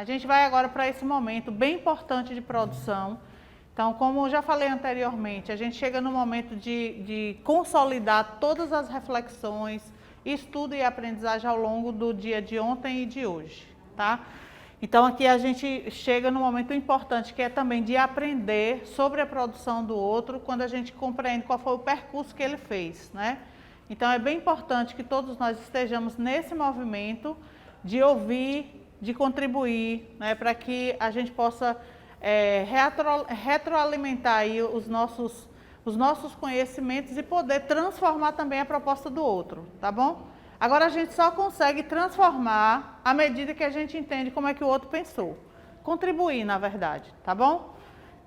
A gente vai agora para esse momento bem importante de produção. Então, como eu já falei anteriormente, a gente chega no momento de consolidar todas as reflexões, estudo e aprendizagem ao longo do dia de ontem e de hoje, tá? Então, aqui a gente chega no momento importante, que é também de aprender sobre a produção do outro, quando a gente compreende qual foi o percurso que ele fez, né? Então, é bem importante que todos nós estejamos nesse movimento de ouvir, de contribuir, né, para que a gente possa retroalimentar aí os nossos conhecimentos e poder transformar também a proposta do outro, tá bom? Agora a gente só consegue transformar à medida que a gente entende como é que o outro pensou. Contribuir, na verdade, tá bom?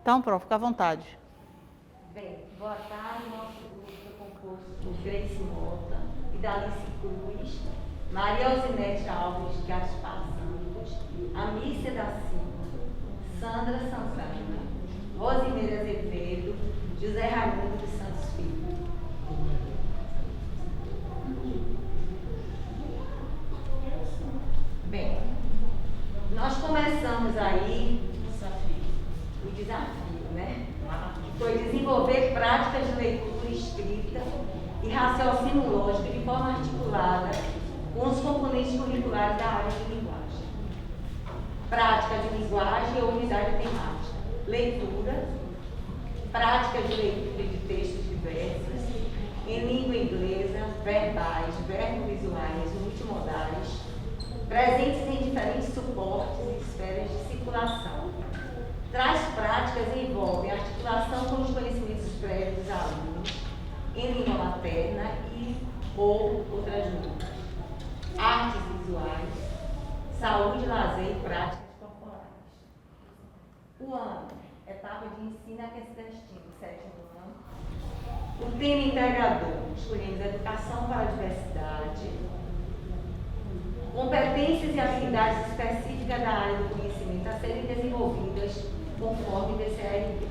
Então, prof, fica à vontade. Bem, boa tarde. Nosso grupo é composto por Grace Mota, Idalice Cruz, Maria Alzinete Alves Gaspar Santos, Amícia da Silva, Sandra Santana, Rosimeira Azevedo, José Raimundo de Santos Filho. Bem, nós começamos aí o desafio, né? Que foi desenvolver práticas de leitura escrita e raciocínio lógico de forma articulada com os componentes curriculares da área de linguagem. Prática de linguagem ou unidade temática. Leitura, prática de leitura de textos diversos, em língua inglesa, verbais, verbo-visuais, multimodais, presentes em diferentes suportes e esferas de circulação. Tais práticas envolvem articulação com os conhecimentos prévios dos alunos em língua materna e ou outras línguas. Artes visuais, saúde, lazer e práticas corporais. O ano, etapa de ensino aquecimento, sétimo ano. O tema integrador, escolhemos educação para a diversidade, competências e habilidades específicas da área do conhecimento a serem desenvolvidas conforme o DCRP.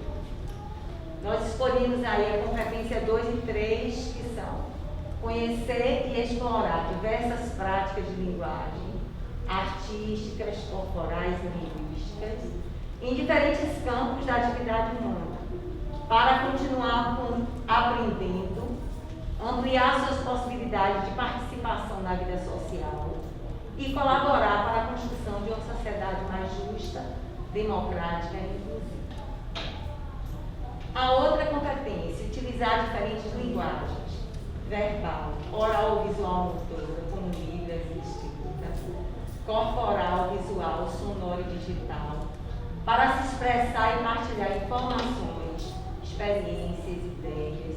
Nós escolhemos aí a competência 2 e 3, que são conhecer e explorar diversas práticas de linguagem, artísticas, corporais e linguísticas, em diferentes campos da atividade humana, para continuar aprendendo, ampliar suas possibilidades de participação na vida social e colaborar para a construção de uma sociedade mais justa, democrática e inclusiva. A outra competência, utilizar diferentes linguagens, verbal, oral, visual, motora, como Libras e escrita, corporal, visual, sonoro e digital, para se expressar e partilhar informações, experiências, ideias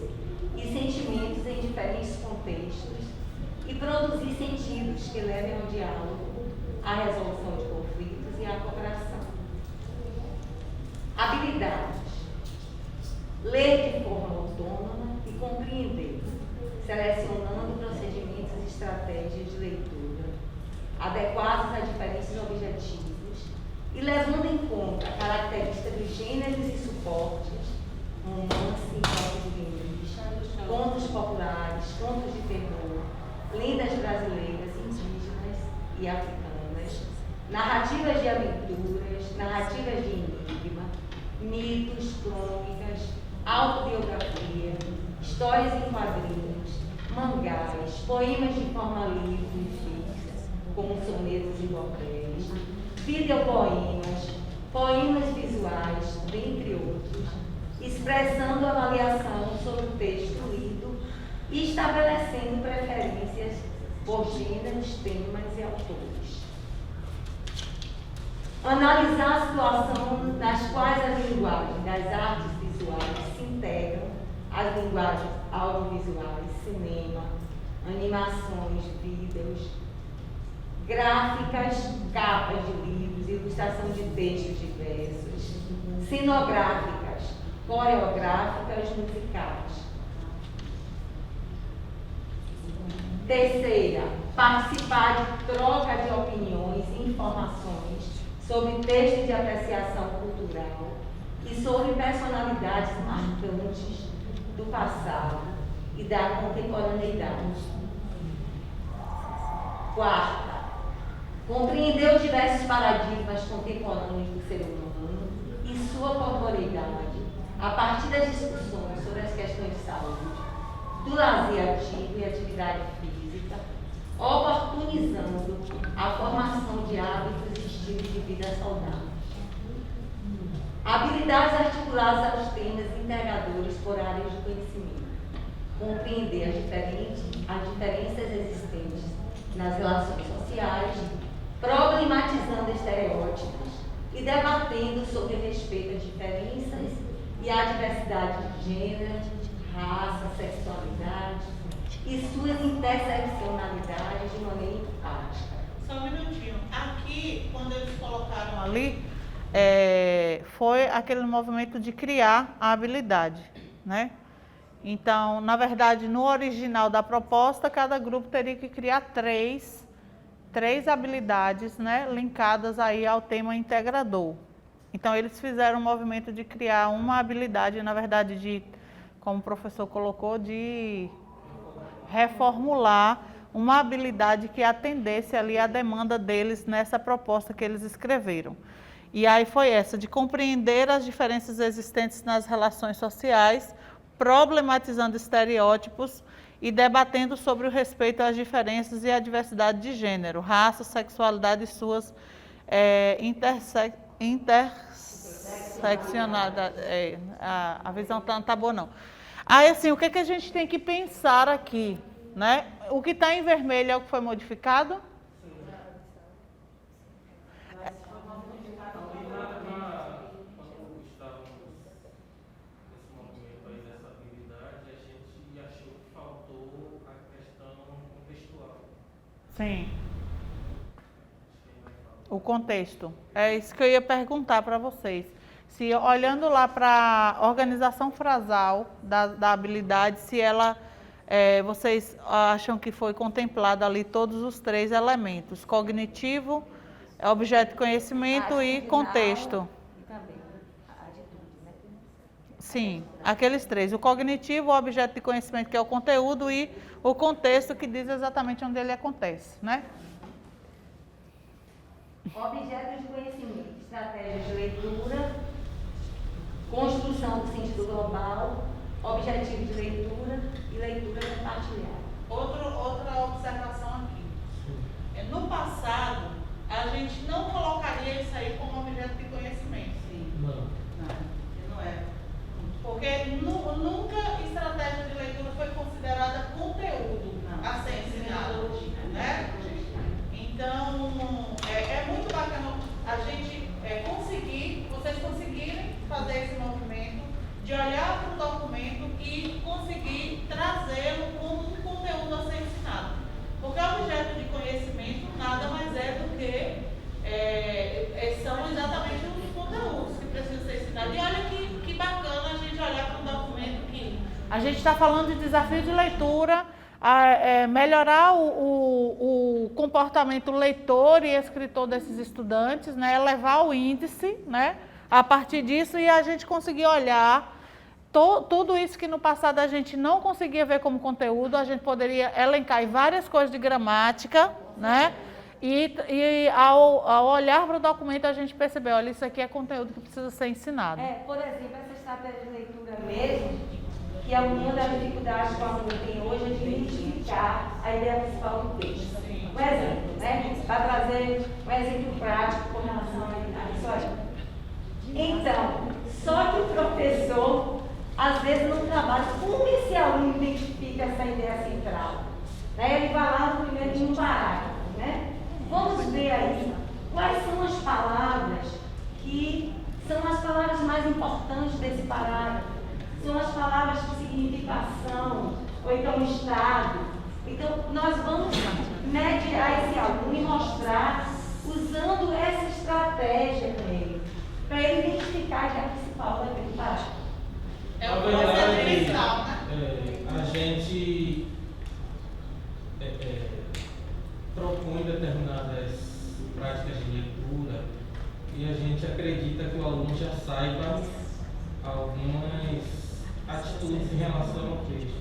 e sentimentos em diferentes contextos e produzir sentidos que levem ao diálogo, à resolução de conflitos e à cooperação. Habilidades. Ler de forma autônoma e compreender, selecionando procedimentos e estratégias de leitura adequados a diferentes objetivos e levando em conta a característica dos gêneros e suportes, romance e contos linguísticos, contos populares, contos de terror, lendas brasileiras, indígenas e africanas, narrativas de aventuras, narrativas de enigma, mitos, crônicas, autobiografia, histórias em quadrinhos, mangás, poemas de forma livre e fixa, como sonetos e bordéis, videopoemas, poemas visuais, dentre outros, expressando avaliação sobre o texto lido e estabelecendo preferências por gêneros, temas e autores. Analisar a situação nas quais as linguagens das artes visuais se integram às linguagens audiovisuais, cinema, animações, vídeos, gráficas, capas de livros, ilustração de textos diversos, cenográficas, coreográficas, musicais. Terceira, participar de troca de opiniões e informações sobre textos de apreciação cultural e sobre personalidades marcantes do passado e da contemporaneidade. Quarta, Compreender os diversos paradigmas contemporâneos do ser humano e sua corporeidade, a partir das discussões sobre as questões de saúde, do lazer ativo e atividade física, oportunizando a formação de hábitos e estilos de vida saudáveis. Habilidades articuladas aos temas integradores por áreas de conhecimento. Compreender as diferenças existentes nas relações sociais, problematizando estereótipos e debatendo sobre o respeito às diferenças e à diversidade de gênero, raça, sexualidade e suas interseccionalidades de maneira empática. Só um minutinho. Aqui, quando eles colocaram ali, foi aquele movimento de criar a habilidade, né? Então, na verdade, no original da proposta, cada grupo teria que criar três habilidades, né, linkadas aí ao tema integrador. Então, eles fizeram um movimento de criar uma habilidade, na verdade, como o professor colocou, de reformular uma habilidade que atendesse ali a demanda deles nessa proposta que eles escreveram. E aí foi essa, de compreender as diferenças existentes nas relações sociais, problematizando estereótipos e debatendo sobre o respeito às diferenças e à diversidade de gênero, raça, sexualidade e suas interseccionalidades. A visão não está boa, não. Aí, assim, o que a gente tem que pensar aqui, né? O que está em vermelho é o que foi modificado? Sim. O contexto. É isso que eu ia perguntar para vocês. Se olhando lá para a organização frasal da habilidade, se ela, vocês acham que foi contemplado ali todos os três elementos: cognitivo, objeto de conhecimento e contexto. E também a atitude, né? Sim, aqueles três: o cognitivo, o objeto de conhecimento, que é o conteúdo, e o contexto, que diz exatamente onde ele acontece, né? Objetos de conhecimento, estratégias de leitura, construção do sentido global, objetivo de leitura e leitura compartilhada. Outra observação aqui. No passado, a gente não colocaria isso aí como objeto de conhecimento. Sim. Não é. Porque nunca estratégia de leitura foi considerada conteúdo a ser ensinado, né? Então, é muito bacana a gente vocês conseguirem fazer esse movimento de olhar para o documento e conseguir trazê-lo como um conteúdo a ser ensinado. Porque o objeto de conhecimento nada mais é do que são exatamente os conteúdos que precisam ser ensinados. E olha que bacana a gente olhar para um documento que a gente está falando de desafio de leitura, melhorar o comportamento leitor e escritor desses estudantes, né, elevar o índice, né, a partir disso, e a gente conseguir olhar tudo isso que no passado a gente não conseguia ver como conteúdo. A gente poderia elencar várias coisas de gramática, né, e ao olhar para o documento a gente percebeu, olha, isso aqui é conteúdo que precisa ser ensinado. Por exemplo, essa estratégia de leitura mesmo, que é uma das dificuldades que o aluno tem hoje, é de identificar a ideia principal do texto. Um exemplo, né? Para trazer um exemplo prático com relação a isso aí. Então, só que o professor, às vezes, não trabalha. Como esse aluno identifica essa ideia central? Né? Ele vai lá no primeiro de um parágrafo, né? Vamos ver aí quais são as palavras que são as palavras mais importantes desse parágrafo. São as palavras de significação, ou então estado. Então, nós vamos mediar esse aluno e mostrar, usando essa estratégia dele, para ele identificar a ideia principal daquele parágrafo. É o processo inicial, né? A gente propõe determinadas práticas de leitura e a gente acredita que o aluno já saiba algumas atitudes em relação ao texto.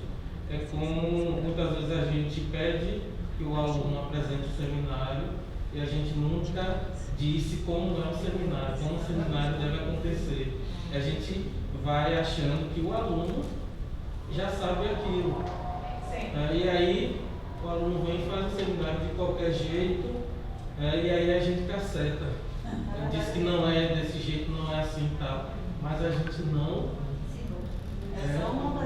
É como muitas vezes a gente pede que o aluno apresente o seminário e a gente nunca disse como é um seminário, como um seminário deve acontecer. A gente vai achando que o aluno já sabe aquilo. E aí o aluno vem e faz o seminário de qualquer jeito, e aí a gente caceta. Diz que não é desse jeito, não é assim e tal. Mas a gente não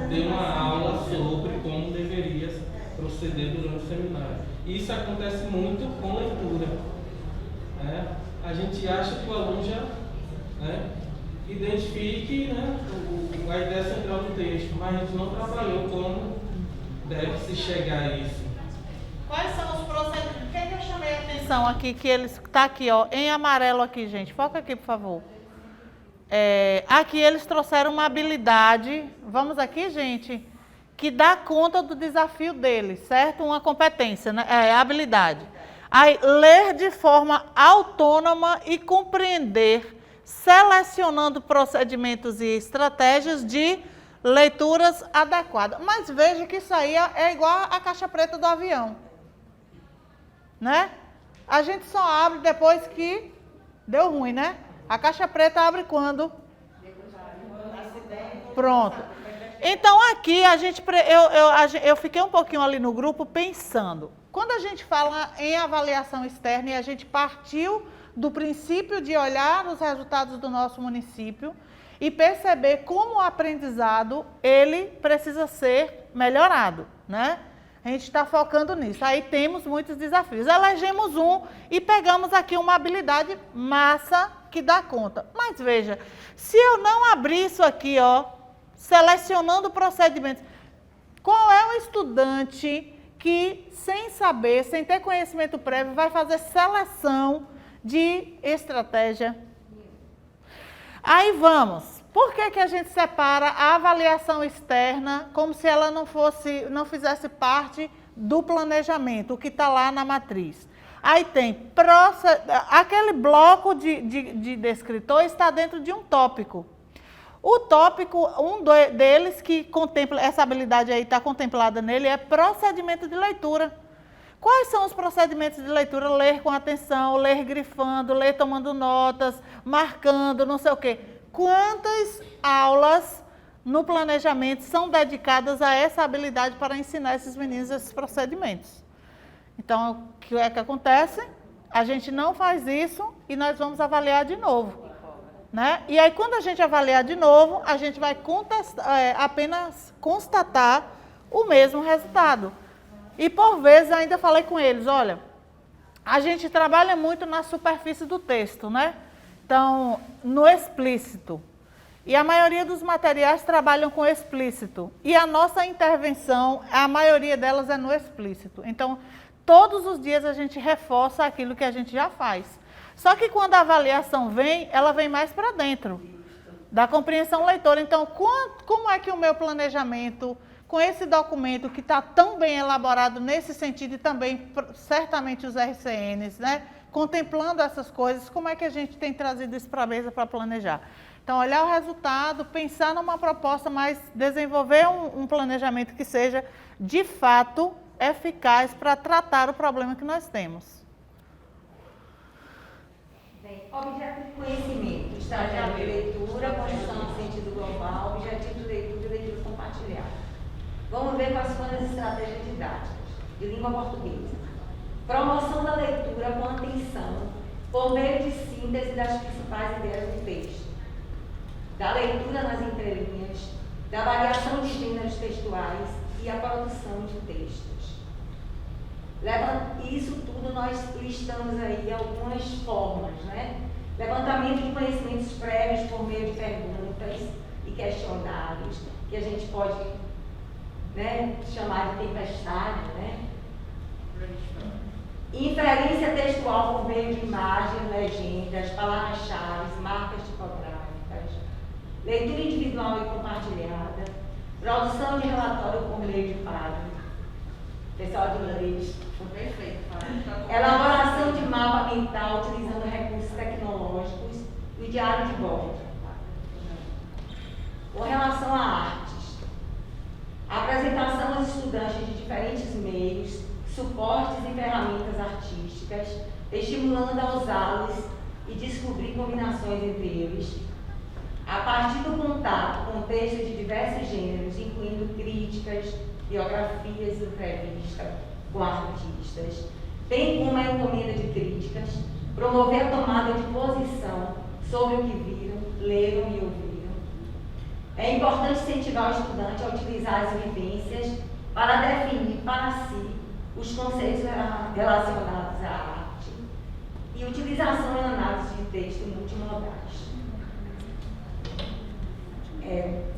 deu uma aula sobre como deveria proceder durante o seminário. E isso acontece muito com leitura. A gente acha que o aluno já identifique a ideia central do texto, mas a gente não trabalhou como deve se chegar a isso. Quais são os procedimentos? O que eu chamei a atenção aqui, que eles está aqui, ó, em amarelo aqui, gente. Foca aqui, por favor. Aqui eles trouxeram uma habilidade, vamos aqui, gente, que dá conta do desafio deles, certo? Uma competência, né? Habilidade. Aí, ler de forma autônoma e compreender, selecionando procedimentos e estratégias de leituras adequadas. Mas veja que isso aí é igual a caixa preta do avião, né? A gente só abre depois que deu ruim, né? A caixa preta abre quando? Pronto. Então aqui eu fiquei um pouquinho ali no grupo pensando. Quando a gente fala em avaliação externa e a gente partiu do princípio de olhar os resultados do nosso município e perceber como o aprendizado ele precisa ser melhorado, né? A gente está focando nisso. Aí temos muitos desafios. Elegemos um e pegamos aqui uma habilidade massa que dá conta. Mas veja, se eu não abrir isso aqui, ó, selecionando procedimentos, qual é o estudante que, sem saber, sem ter conhecimento prévio, vai fazer seleção de estratégia? Aí vamos. Por que a gente separa a avaliação externa como se ela não fizesse parte do planejamento, o que está lá na matriz? Aí tem, aquele bloco de descritor está dentro de um tópico. O tópico, deles que contempla, essa habilidade aí está contemplada nele, é procedimento de leitura. Quais são os procedimentos de leitura? Ler com atenção, ler grifando, ler tomando notas, marcando, não sei o quê. Quantas aulas no planejamento são dedicadas a essa habilidade para ensinar esses meninos esses procedimentos? Então, o que é que acontece? A gente não faz isso e nós vamos avaliar de novo, né? E aí, quando a gente avaliar de novo, a gente vai apenas constatar o mesmo resultado. E, por vezes, ainda falei com eles, olha, a gente trabalha muito na superfície do texto, né? Então, no explícito. E a maioria dos materiais trabalham com explícito. E a nossa intervenção, a maioria delas é no explícito. Então, todos os dias a gente reforça aquilo que a gente já faz. Só que quando a avaliação vem, ela vem mais para dentro da compreensão leitora. Então, como é que o meu planejamento, com esse documento que está tão bem elaborado nesse sentido e também certamente os RCNs, né? Contemplando essas coisas, como é que a gente tem trazido isso para a mesa para planejar? Então, olhar o resultado, pensar numa proposta, mas desenvolver um planejamento que seja, de fato, eficaz para tratar o problema que nós temos. Bem, objetivo de conhecimento, estagiário de leitura, construção do sentido global, objetivo de leitura e leitura compartilhada. Vamos ver quais foram as estratégias didáticas de língua portuguesa. Promoção da leitura com atenção, por meio de síntese das principais ideias do texto. Da leitura nas entrelinhas, da variação de gêneros textuais e a produção de textos. Isso tudo nós listamos aí algumas formas, né? Levantamento de conhecimentos prévios por meio de perguntas e questionários, que a gente pode, né, chamar de tempestade, né? Inferência textual por meio de imagens, legendas, palavras-chave, marcas tipográficas, leitura individual e compartilhada, produção de relatório por meio de página, pessoal de inglês, perfeito, elaboração de mapa mental utilizando recursos tecnológicos e o diário de bordo. Com relação a artes, apresentação aos estudantes de diferentes meios, suporte suportes e ferramentas artísticas, estimulando a usá-los e descobrir combinações entre eles, a partir do contato com textos de diversos gêneros, incluindo críticas, biografias e entrevistas com artistas, bem como a encomenda de críticas, promover a tomada de posição sobre o que viram, leram e ouviram. É importante incentivar o estudante a utilizar as vivências para definir para si os conceitos relacionados à arte e utilização e análise de texto multimodais.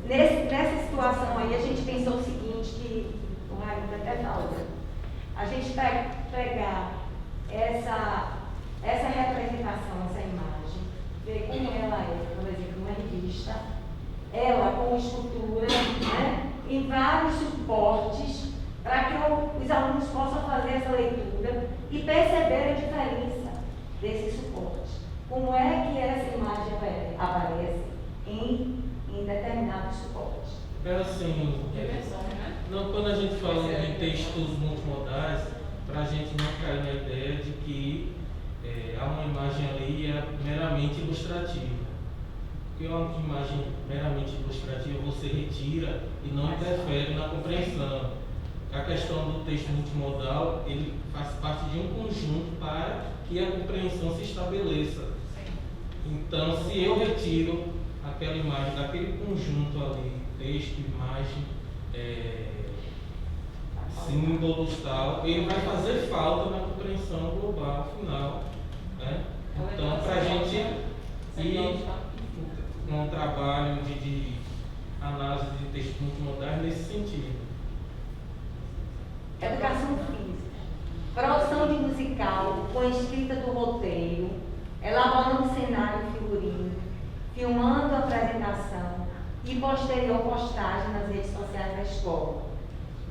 Nessa situação aí, a gente pensou o seguinte, que o Raimundo até falou, a gente pegar essa representação, essa imagem, ver como ela é, por exemplo, uma revista, ela com estrutura, né, em vários suportes, para que os alunos possam fazer essa leitura e perceber a diferença desses suportes. Como é que essa imagem aparece em determinados suportes? É assim, quando a gente fala em textos multimodais, para a gente não cair na ideia de que há uma imagem ali meramente ilustrativa. Porque uma imagem meramente ilustrativa você retira e não interfere na compreensão. A questão do texto multimodal, ele faz parte de um conjunto para que a compreensão se estabeleça. Então, se eu retiro aquela imagem daquele conjunto ali, texto, imagem, símbolos, tal, ele vai fazer falta na compreensão global final, né? Então, para a gente ir num trabalho de análise de textos multimodais nesse sentido. Educação física. Produção de musical com escrita do roteiro, elaborando cenário e figurino, filmando a apresentação e posterior postagem nas redes sociais da escola.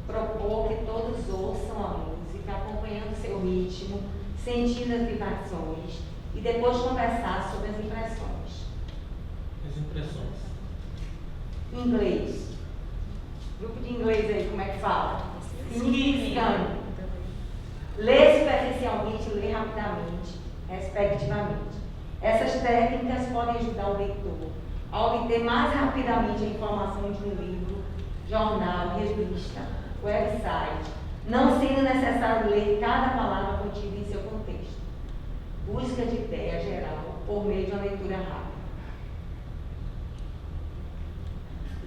Propor que todos ouçam a música, acompanhando seu ritmo, sentindo as vibrações e depois conversar sobre as impressões. As impressões. Inglês. Grupo de inglês aí, como é que fala? Skimming. Ler superficialmente e ler rapidamente, respectivamente. Essas técnicas podem ajudar o leitor a obter mais rapidamente a informação de um livro, jornal, revista, website, não sendo necessário ler cada palavra contida em seu contexto. Busca de ideia geral por meio de uma leitura rápida.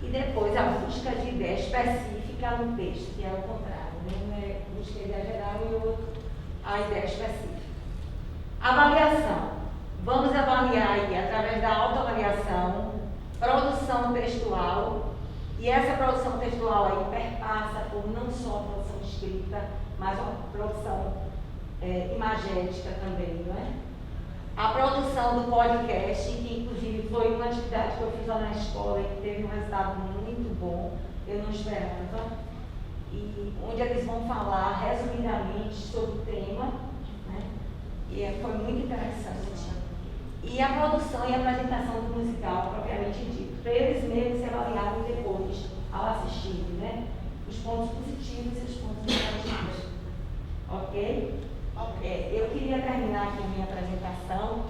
E depois a busca de ideia específica no texto, que é o contrário, né? Um é busca de ideia geral e o outro a ideia específica. Avaliação. Vamos avaliar aí, através da autoavaliação, produção textual, e essa produção textual aí perpassa por não só a produção escrita, mas a produção imagética também, não é? A produção do podcast, que inclusive foi uma atividade que eu fiz lá na escola e que teve um resultado muito bom, eu não esperava, e onde eles vão falar resumidamente sobre o tema, né? E foi muito interessante. E a produção e a apresentação do musical, propriamente dito, para eles mesmos se avaliarem depois, ao assistirem, né? Os pontos positivos e os pontos negativos. Ok? Eu queria terminar aqui a minha apresentação,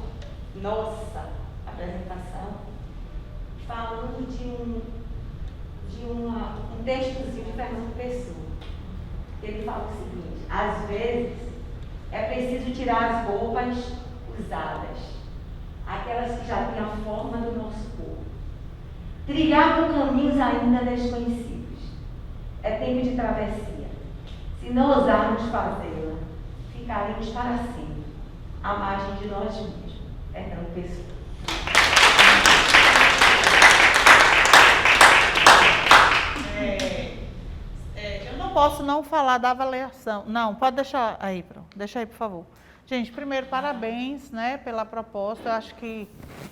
nossa apresentação, falando de um textozinho de Fernando Pessoa. Ele fala o seguinte: às vezes é preciso tirar as roupas usadas, aquelas que já têm a forma do nosso corpo, trilhar por caminhos ainda desconhecidos. É tempo de travessia. Se não ousarmos fazê-la, ficaremos para sempre à margem de nós mesmos. Fernando Pessoa. Eu não posso não falar da avaliação. Não, pode deixar aí, deixa aí, por favor. Gente, primeiro, parabéns, né, pela proposta. Eu acho que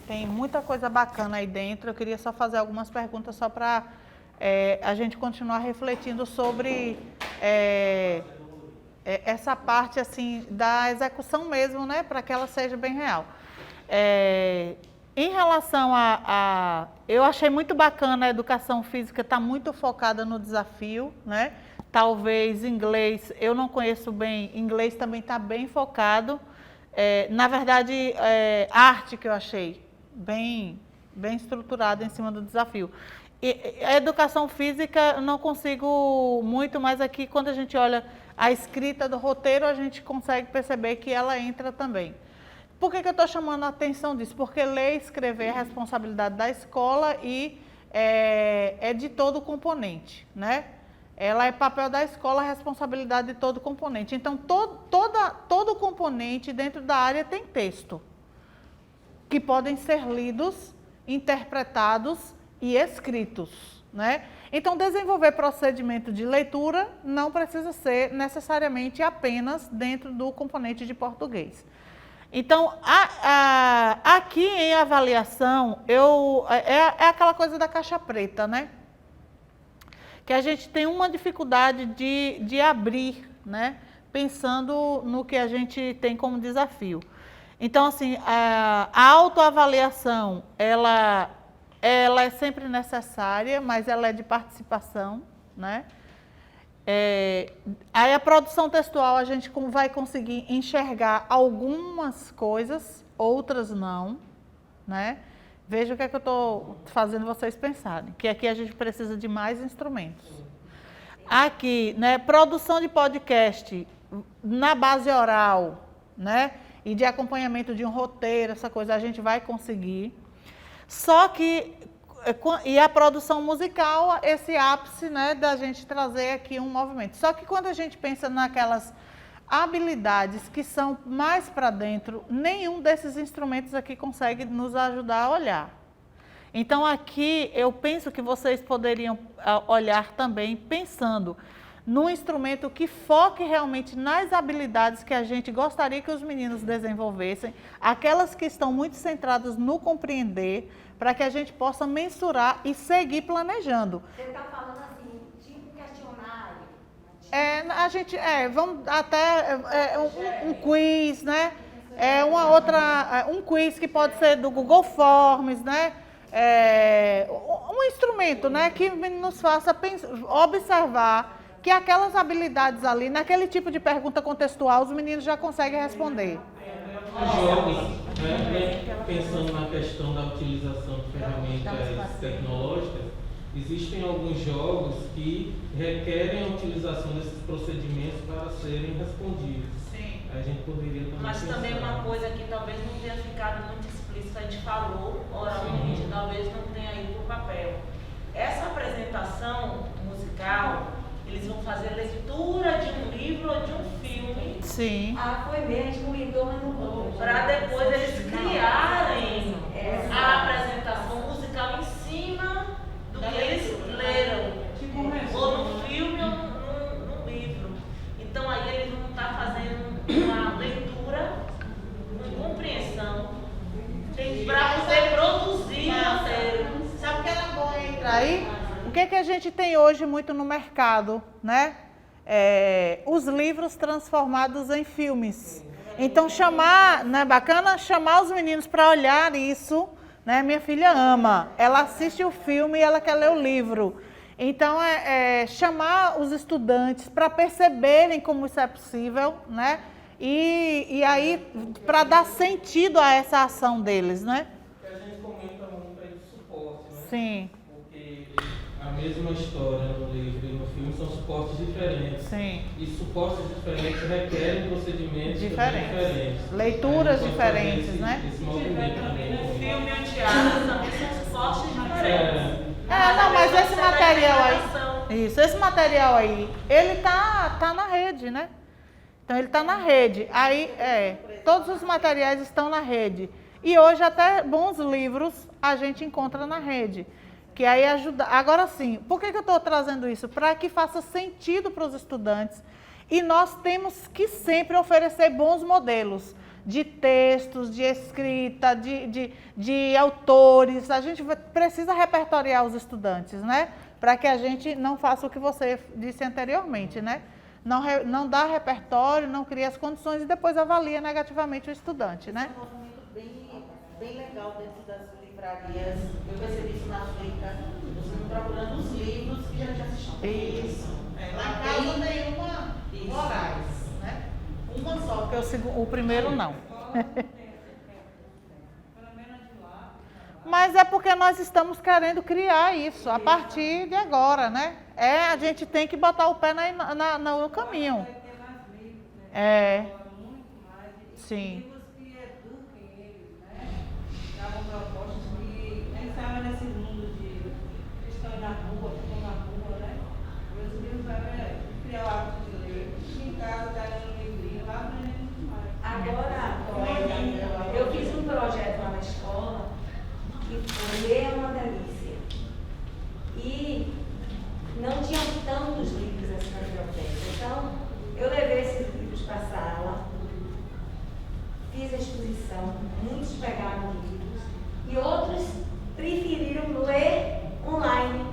tem muita coisa bacana aí dentro. Eu queria só fazer algumas perguntas só para a gente continuar refletindo sobre essa parte assim da execução mesmo, né, para que ela seja bem real. Em relação eu achei muito bacana a educação física, está muito focada no desafio, né? talvez inglês, eu não conheço bem, inglês também está bem focado. Na verdade, arte que eu achei bem estruturada em cima do desafio. E a educação física eu não consigo muito, mas aqui quando a gente olha a escrita do roteiro, a gente consegue perceber que ela entra também. Por que eu estou chamando a atenção disso? Porque ler e escrever é responsabilidade da escola e é de todo o componente, né? Ela é papel da escola, responsabilidade de todo o componente. Então, todo componente dentro da área tem texto, que podem ser lidos, interpretados e escritos, né? Então, desenvolver procedimento de leitura não precisa ser necessariamente apenas dentro do componente de português. Então, aqui em avaliação, é aquela coisa da caixa preta, né? Que a gente tem uma dificuldade de abrir, né? Pensando no que a gente tem como desafio. Então, assim, a autoavaliação, ela é sempre necessária, mas ela é de participação, né? Aí a produção textual a gente vai conseguir enxergar algumas coisas, outras não, né? Veja o que é que eu estou fazendo vocês pensarem, que aqui a gente precisa de mais instrumentos. Aqui, né, produção de podcast na base oral, né? E de acompanhamento de um roteiro, essa coisa a gente vai conseguir. Só que, e a produção musical, esse ápice, né, da gente trazer aqui um movimento. Só que quando a gente pensa naquelas habilidades que são mais para dentro, nenhum desses instrumentos aqui consegue nos ajudar a olhar. Então aqui eu penso que vocês poderiam olhar também pensando num instrumento que foque realmente nas habilidades que a gente gostaria que os meninos desenvolvessem, aquelas que estão muito centradas no compreender, para que a gente possa mensurar e seguir planejando. Você está falando assim, tipo questionário? Vamos até um quiz, né? Um quiz que pode ser do Google Forms, né? Um instrumento, né, que nos faça observar que aquelas habilidades ali, naquele tipo de pergunta contextual, os meninos já conseguem responder. Os jogos, né, pensando na questão da utilização de ferramentas tecnológicas, existem alguns jogos que requerem a utilização desses procedimentos para serem respondidos. Sim. A gente poderia também Mas pensar. também uma coisa que talvez não tenha ficado muito explícita, a gente falou oralmente, talvez não tenha ido para o papel. Essa apresentação musical, eles vão fazer leitura de um livro ou de um filme. Sim. Foi mesmo, comentou, mas não. Para depois eles criarem a apresentação musical em cima do que eles leram. Ou no filme ou no livro. Então aí eles vão estar fazendo uma leitura, uma compreensão, para poder produzir o roteiro. Sabe o que era bom entrar aí? O que a gente tem hoje muito no mercado, né? Os livros transformados em filmes. Então não é bacana chamar os meninos para olhar isso, né? Minha filha ama, ela assiste o filme e ela quer ler o livro. Então chamar os estudantes para perceberem como isso é possível, né? E aí para dar sentido a essa ação deles, né? A gente comenta muito aí de suporte, né? Sim. Porque a mesma história no livro e no filme são suportes diferentes. Sim. E suportes diferentes requerem procedimentos diferentes. Leituras diferentes, né? Esse movimento também. O filme e o teatro também são suportes diferentes. Não, mas esse material aí, esse material aí, ele tá na rede, né? Então ele tá na rede. Aí, todos os materiais estão na rede. E hoje até bons livros a gente encontra na rede. Que aí ajuda. Agora sim, por que eu estou trazendo isso? Para que faça sentido para os estudantes. E nós temos que sempre oferecer bons modelos de textos, de escrita, de autores. A gente precisa repertoriar os estudantes, né? Para que a gente não faça o que você disse anteriormente, né? Não dá repertório, não cria as condições e depois avalia negativamente o estudante, né? É um movimento bem legal dentro das livrarias. Eu percebi isso na África. Você não procurando os livros que já assistiram. Isso. Lá em casa tem uma Moraes, né? Uma só, porque o primeiro não. Mas é porque nós estamos querendo criar isso a partir de agora, né? A gente tem que botar o pé no caminho. É. Sim. Que eduquem eles, né? Tragam propostas que nem sabem nesse mundo de questão na rua, ficam na rua, né? Meus livros sabem criar o hábito de ler. Em casa, tá lendo um livrinho, lá aprendendo muito mais. Agora, eu fiz um projeto lá na escola que foi ler é uma delícia. E não tinham tantos livros assim na biblioteca. Então, eu levei esses livros para a sala, fiz a exposição, muitos pegaram livros e outros preferiram ler online.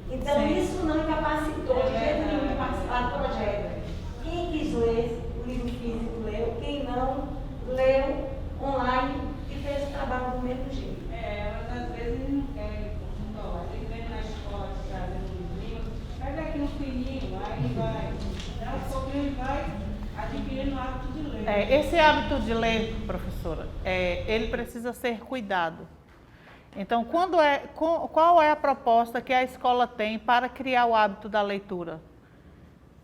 Então, Sim. isso não incapacitou de jeito nenhum de participar do projeto. Quem quis ler o livro físico leu, quem não leu online e fez o trabalho do mesmo jeito. Mas às vezes não querem consultar. Eles vêm na escola trazendo um livro, pega aqui um fininho, aí vai. Aos poucos ele vai adquirindo o hábito de ler. Esse hábito de ler, professora, ele precisa ser cuidado. Então, qual é a proposta que a escola tem para criar o hábito da leitura?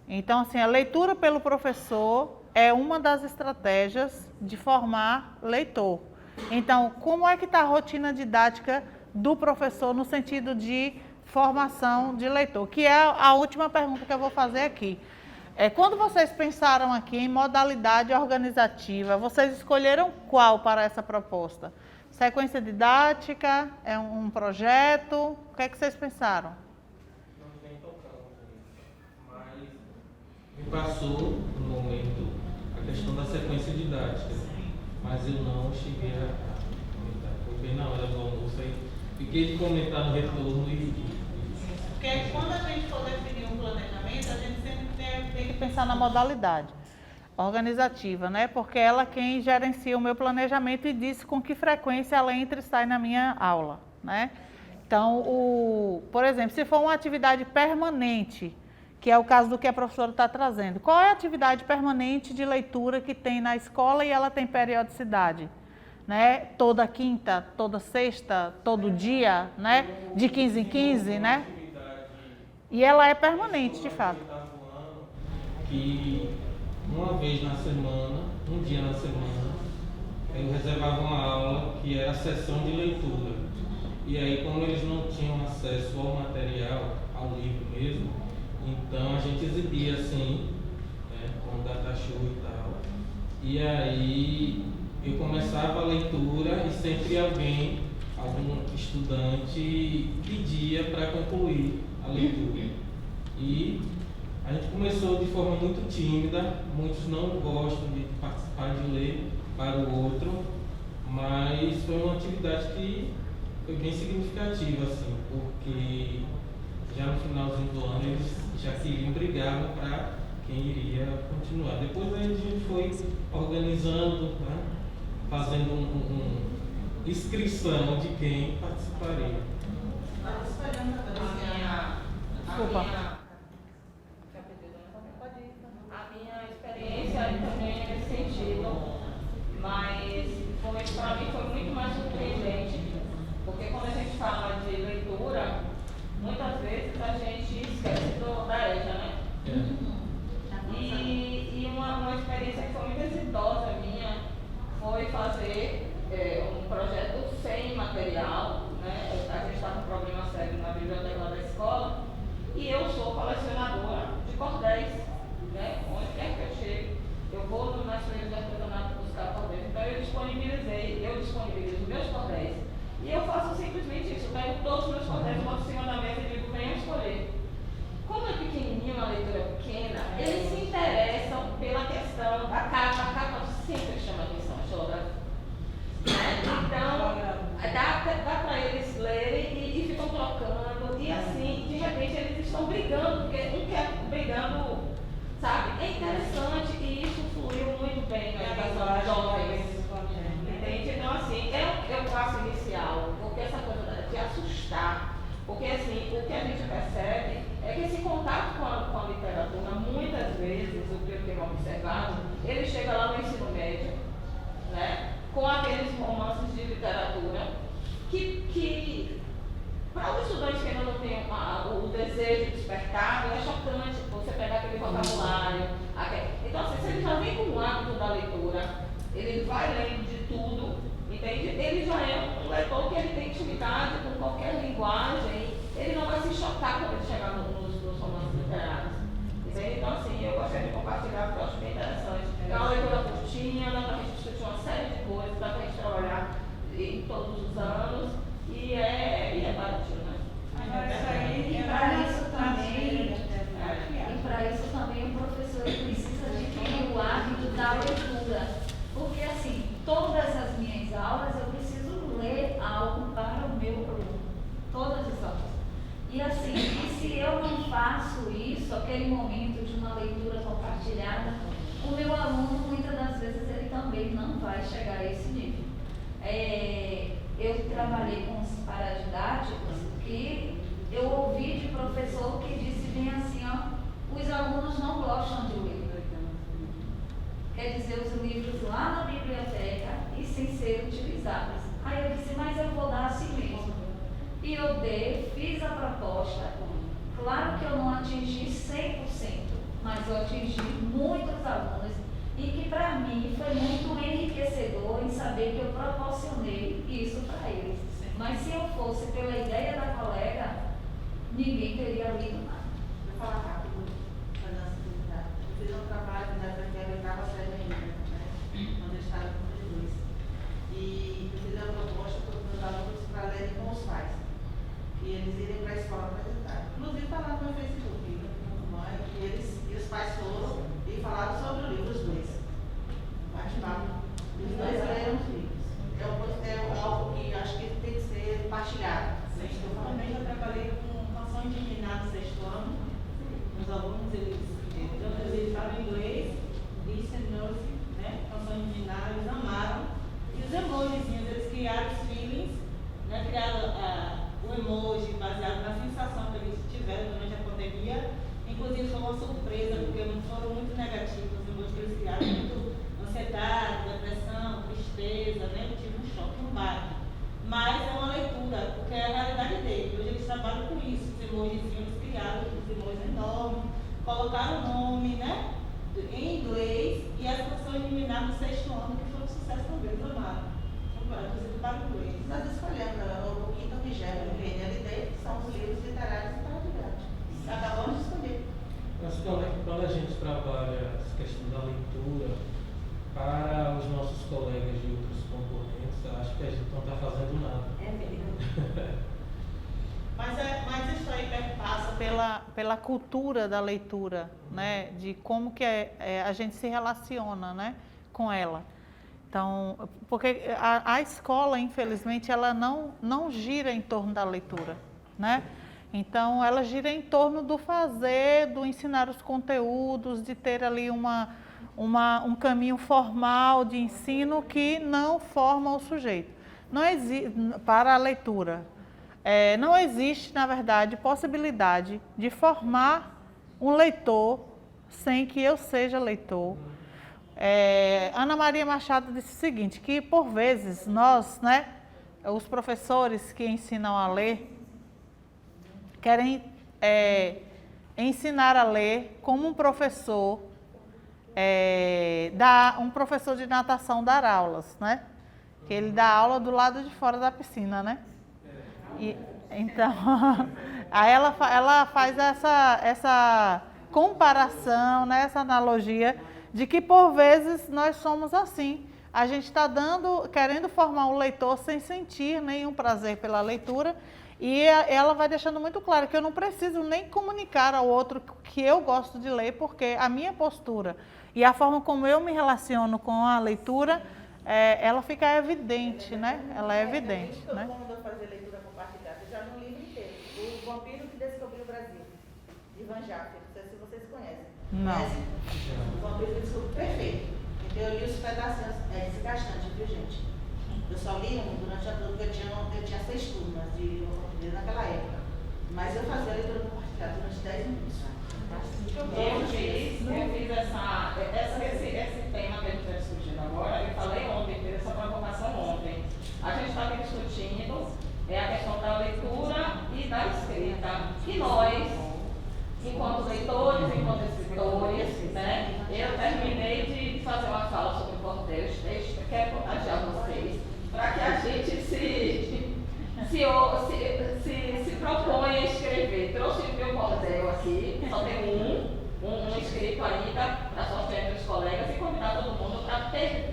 Então, assim, a leitura pelo professor é uma das estratégias de formar leitor. Então, como é que está a rotina didática do professor no sentido de formação de leitor? Que é a última pergunta que eu vou fazer aqui. Quando vocês pensaram aqui em modalidade organizativa, vocês escolheram qual para essa proposta? Sequência didática? É um projeto? O que é que vocês pensaram? Nós nem tocamos nisso, mas me passou no momento a questão da sequência didática, mas eu não cheguei a comentar. Foi bem na hora do almoço aí, fiquei de comentar no retorno e... Porque quando a gente for definir um planejamento, a gente sempre tem que pensar na modalidade organizativa, né? Porque ela é quem gerencia o meu planejamento e diz com que frequência ela entra e sai na minha aula, né? Então, por exemplo, se for uma atividade permanente, que é o caso do que a professora está trazendo, qual é a atividade permanente de leitura que tem na escola e ela tem periodicidade? Né? Toda quinta, toda sexta, todo dia, né? De 15 em 15, né? E ela é permanente, de fato. Que uma vez na semana, um dia na semana, eu reservava uma aula que era a sessão de leitura. E aí, como eles não tinham acesso ao material, ao livro mesmo, então a gente exibia assim, né, com data show e tal. E aí eu começava a leitura e sempre algum estudante pedia para concluir a leitura. E a gente começou de forma muito tímida, muitos não gostam de participar de ler para o outro, mas foi uma atividade que foi bem significativa, assim, porque já no finalzinho do ano eles já queriam brigar para quem iria continuar. Depois a gente foi organizando, né, fazendo uma inscrição de quem participaria. A minha experiência também é nesse sentido, mas para mim foi muito mais surpreendente, porque quando a gente fala de leitura, muitas vezes a gente esquece da EJA, né? E uma experiência que foi muito exitosa minha foi fazer um projeto sem material, né? A gente está com um problema sério na biblioteca lá da escola, e eu sou um hábito da leitura, ele vai lendo de tudo, entende? Ele já é um leitor que ele tem intimidade com qualquer linguagem, ele não vai se chocar quando ele chegar nos romances literários. Entende? Então, assim, eu gostaria de compartilhar porque eu acho bem interessante. É uma leitura curtinha, dá para a gente discutir uma série de coisas, dá para a gente trabalhar em todos os anos e é baratinho, né? E para isso também o professor precisa adquirir o hábito da leitura. Porque assim, todas as minhas aulas eu preciso ler algo para o meu aluno. Todas as aulas. E assim, e se eu não faço isso, aquele momento de uma leitura compartilhada, o meu aluno muitas das vezes ele também não vai chegar a esse nível. Eu trabalhei com os paradidáticos que eu ouvi de professor que disse bem assim, ó, os alunos não gostam de ler. Quer dizer, os livros lá na biblioteca e sem ser utilizados. Aí eu disse, mas eu vou dar assim mesmo. E eu fiz a proposta. Claro que eu não atingi 100%, mas eu atingi muitos alunos. E que para mim foi muito enriquecedor em saber que eu proporcionei isso para eles. Mas se eu fosse pela ideia da colega, ninguém teria lido nada. Vou falar rápido, para não se duvidar. Eu fiz um trabalho na oitava série ainda, né? Quando eu estava com os 2. E eu fiz a proposta para os meus alunos para lerem com os pais. E eles irem para a escola apresentar. Inclusive está lá no meu Facebook, que eles e os pais foram e falaram sobre o livro, os dois. Bate-papo. Os dois leram os livros. É algo que acho que tem que ser partilhado. Eu também já trabalhei com canções de ninar no 6º ano. Os alunos, eles falam inglês, listen, nurse, né? Canções de ninar, eles amaram. E os emojizinhos, eles criaram os feelings, né? Criaram o emoji baseado na sensação que eles tiveram durante a pandemia. Inclusive foi uma surpresa, porque não foram muito negativos os emojis que eles criaram, muito ansiedade, depressão, tristeza, né? Eu tive um choque, um baque. Mas é uma leitura, porque é a realidade dele. Hoje eles trabalham com isso, os emojizinhos, eles criaram os emojis enormes, colocaram o nome, né? Em inglês, e as canções de ninar no 6º ano, que foi um sucesso também, eles amaram. Inclusive para o inglês. Nós escolhemos o 5º, 20º, o PNLD, que são os livros literários e paradidáticos. Acabamos de escolher. Mas quando a gente trabalha essa questão da leitura para os nossos colegas de outros concorrentes, eu acho que a gente não está fazendo nada. É mesmo. Mas isso aí perpassa Pela cultura da leitura, né? De como que a gente se relaciona, né? Com ela. Então, porque a escola, infelizmente, ela não gira em torno da leitura, né? Então, ela gira em torno do fazer, do ensinar os conteúdos, de ter ali um caminho formal de ensino que não forma o sujeito. Não existe, para a leitura, não existe, na verdade, possibilidade de formar um leitor sem que eu seja leitor. Ana Maria Machado disse o seguinte, que por vezes nós, né, os professores que ensinam a ler, querem ensinar a ler como um professor de natação dar aulas, né? Que ele dá aula do lado de fora da piscina, né? Então, aí ela faz essa comparação, né, essa analogia de que por vezes nós somos assim. A gente está querendo formar o leitor sem sentir nenhum prazer pela leitura. E ela vai deixando muito claro que eu não preciso nem comunicar ao outro que eu gosto de ler, porque a minha postura e a forma como eu me relaciono com a leitura, ela fica evidente, né? Ela é evidente, né? Todo mundo fazer leitura compartilhada, já no livro inteiro. O Vampiro que Descobriu o Brasil, de Ivan Jaffe, não sei se vocês conhecem. Não. Conhecem? O Vampiro que Descobriu, perfeito. Então eu li os pedacinhos, é desgastante, viu, gente? Eu só li um durante a turma, eu tinha 6 turmas de português naquela época. Mas eu fazia leitura compartilhada durante 10 minutos. Eu fiz esse tema que a gente está discutindo agora, eu falei ontem, fiz essa provocação ontem. A gente está aqui discutindo a questão da leitura e da escrita. E nós, enquanto leitores, enquanto escritores, né, eu terminei de fazer uma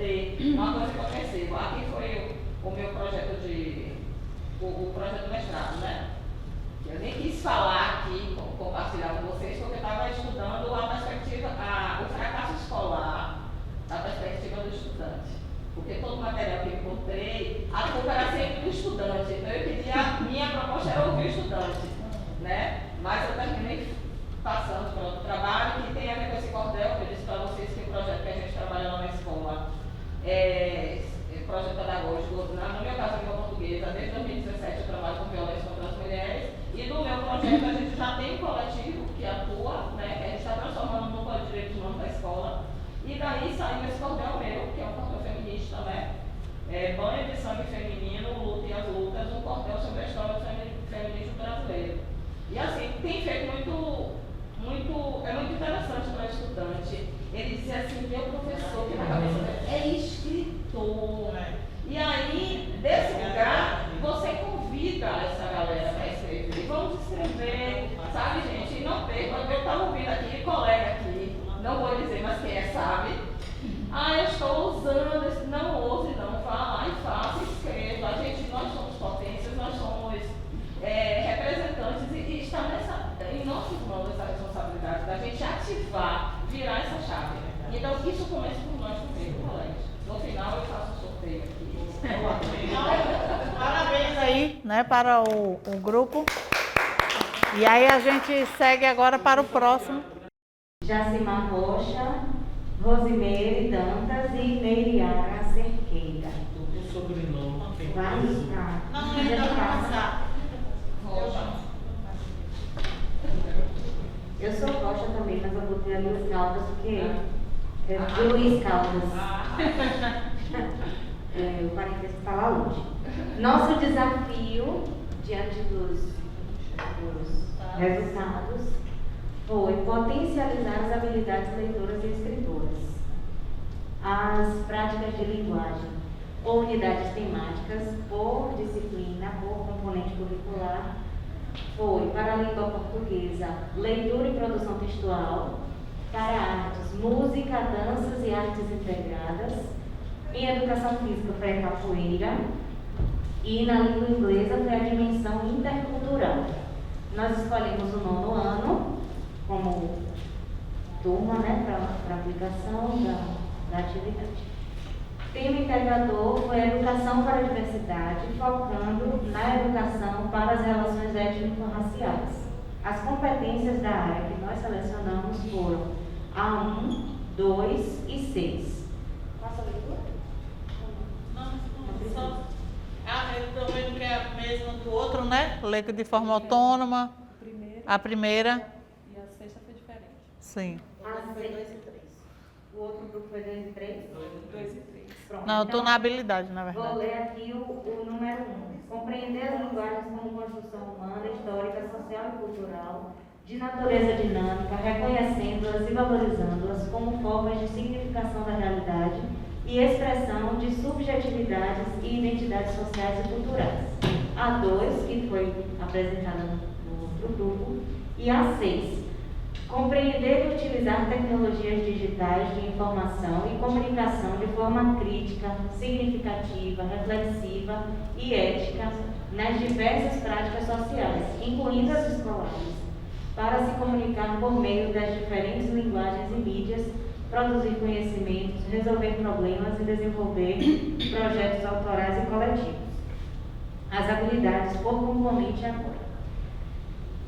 ter uma coisa que eu percebo. Aqui foi o meu projeto o projeto de mestrado, né? Eu nem quis falar aqui, compartilhar com vocês, porque eu estava estudando a perspectiva, o fracasso escolar da perspectiva do estudante. Porque todo o material que eu encontrei, a culpa era sempre do estudante. Então eu queria, minha proposta era ouvir o estudante, né? Mas eu terminei passando para outro trabalho que tem a ver com esse cordel, que eu disse para vocês que o projeto que a gente trabalha lá na escola é projeto pedagógico. No meu caso, a língua portuguesa, desde 2017 eu trabalho com violência contra as mulheres, e no meu projeto a gente já tem um coletivo que atua, né, que a gente está transformando no Código de Direitos Humanos da escola, e daí saiu esse cordel meu, que é um cordel feminista, né, banho de sangue feminino, luta e as lutas, um cordel sobre a história do feminismo brasileiro. E assim, tem feito é muito interessante para o estudante. Ele dizia assim, meu professor, que na cabeça dele é escritor. E aí, desse lugar, você convida essa galera para escrever. Vamos escrever, sabe, gente? E não perca, eu estava ouvindo aqui, colega aqui, não vou dizer, mas quem sabe. Eu estou usando, não ouse não, vá lá e faça, escreva. Nós somos potências, nós somos representantes e está em nossas mãos essa responsabilidade da gente ativar, virar essa chave. Então, isso começa por nós também, colegas. No final, eu faço um sorteio aqui. Parabéns aí, né, para o grupo. E aí a gente segue agora para o próximo. Jacimar Rocha, Rosimeire Dantas e Neiriara Cerqueira. O sobrenome tem Vai peso. estar. Não, ainda não passar. Eu sou Rocha também, mas eu botei a Luiz Caldas porque é Luiz Caldas. O parentesco está lá longe. Nosso desafio diante dos resultados foi potencializar as habilidades leitoras e escritoras, as práticas de linguagem, ou unidades temáticas, por disciplina, por componente curricular, foi para a língua portuguesa, leitura e produção textual, para artes, música, danças e artes integradas, em educação física foi a capoeira, e na língua inglesa foi a dimensão intercultural. Nós escolhemos o 9º ano como turma, né, para aplicação da atividade. Tema integrador foi a educação para a diversidade, focando na educação para as relações étnico-raciais. As competências da área que nós selecionamos foram A1, 2 e 6. Passa a leitura? Não, só. Eu tô vendo que é a mesma do outro, né? Leio de forma autônoma. A primeira. E a sexta foi diferente. Sim. A 6 e 3. O outro grupo foi 2 e 3? 2 e 3. Pronto. Não, eu tô Então, na habilidade, na vou verdade. ler aqui o número 1. Compreender as linguagens como construção humana, histórica, social e cultural, de natureza dinâmica, reconhecendo-as e valorizando-as como formas de significação da realidade e expressão de subjetividades e identidades sociais e culturais. A 2, que foi apresentada no outro grupo, e a 6. Compreender e utilizar tecnologias digitais de informação e comunicação de forma crítica, significativa, reflexiva e ética nas diversas práticas sociais, incluindo as escolares, para se comunicar por meio das diferentes linguagens e mídias, produzir conhecimentos, resolver problemas e desenvolver projetos autorais e coletivos. As habilidades por componente agora.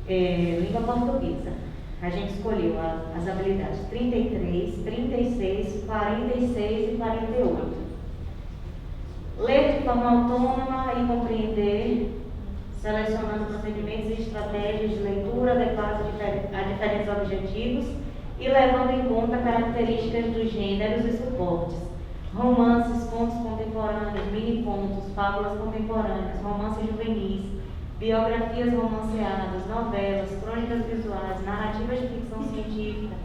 Língua portuguesa. A gente escolheu as habilidades 33, 36, 46 e 48. Ler de forma autônoma e compreender, selecionando procedimentos e estratégias de leitura adequadas a diferentes objetivos e levando em conta características dos gêneros e suportes. Romances, contos contemporâneos, mini-contos, fábulas contemporâneas, romances juvenis, biografias romanceadas, novelas, crônicas visuais, narrativas de ficção científica,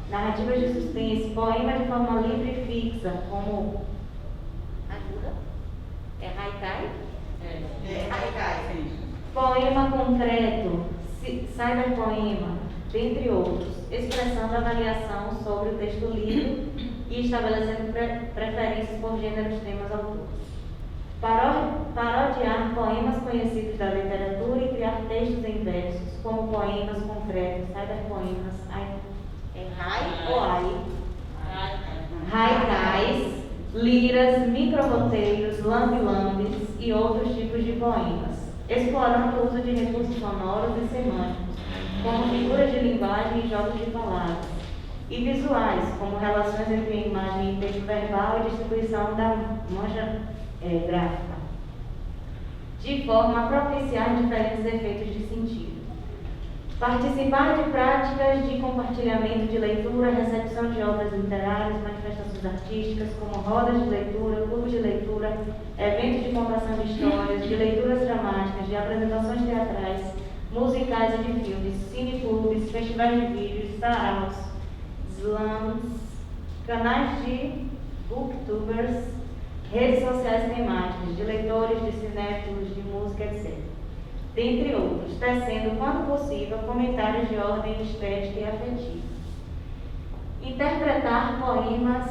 narrativas de suspense, poema de forma livre e fixa, como... Ajuda? É haikai? Haikai. Poema concreto, cyberpoema, dentre outros, expressando avaliação sobre o texto lido e estabelecendo preferências por gêneros, temas, autores. Parodiar poemas conhecidos da literatura e criar textos em versos, como poemas concretos, cyberpoemas, haikais, liras, micro-roteiros, lambe-lambes e outros tipos de poemas, explorando o uso de recursos sonoros e semânticos, como figuras de linguagem e jogos de palavras, e visuais, como relações entre imagem e texto verbal e distribuição da mancha gráfica, de forma a propiciar diferentes efeitos de sentido. Participar de práticas de compartilhamento de leitura, recepção de obras literárias, manifestações artísticas, como rodas de leitura, clubes de leitura, eventos de contação de histórias, de leituras dramáticas, de apresentações teatrais, musicais e de filmes, cineclubes, festivais de vídeos, saraus, slams, canais de booktubers, redes sociais temáticas, de leitores, de cinéfilos, de música, etc. Dentre outros, tecendo, quando possível, comentários de ordem estética e afetiva. Interpretar poemas,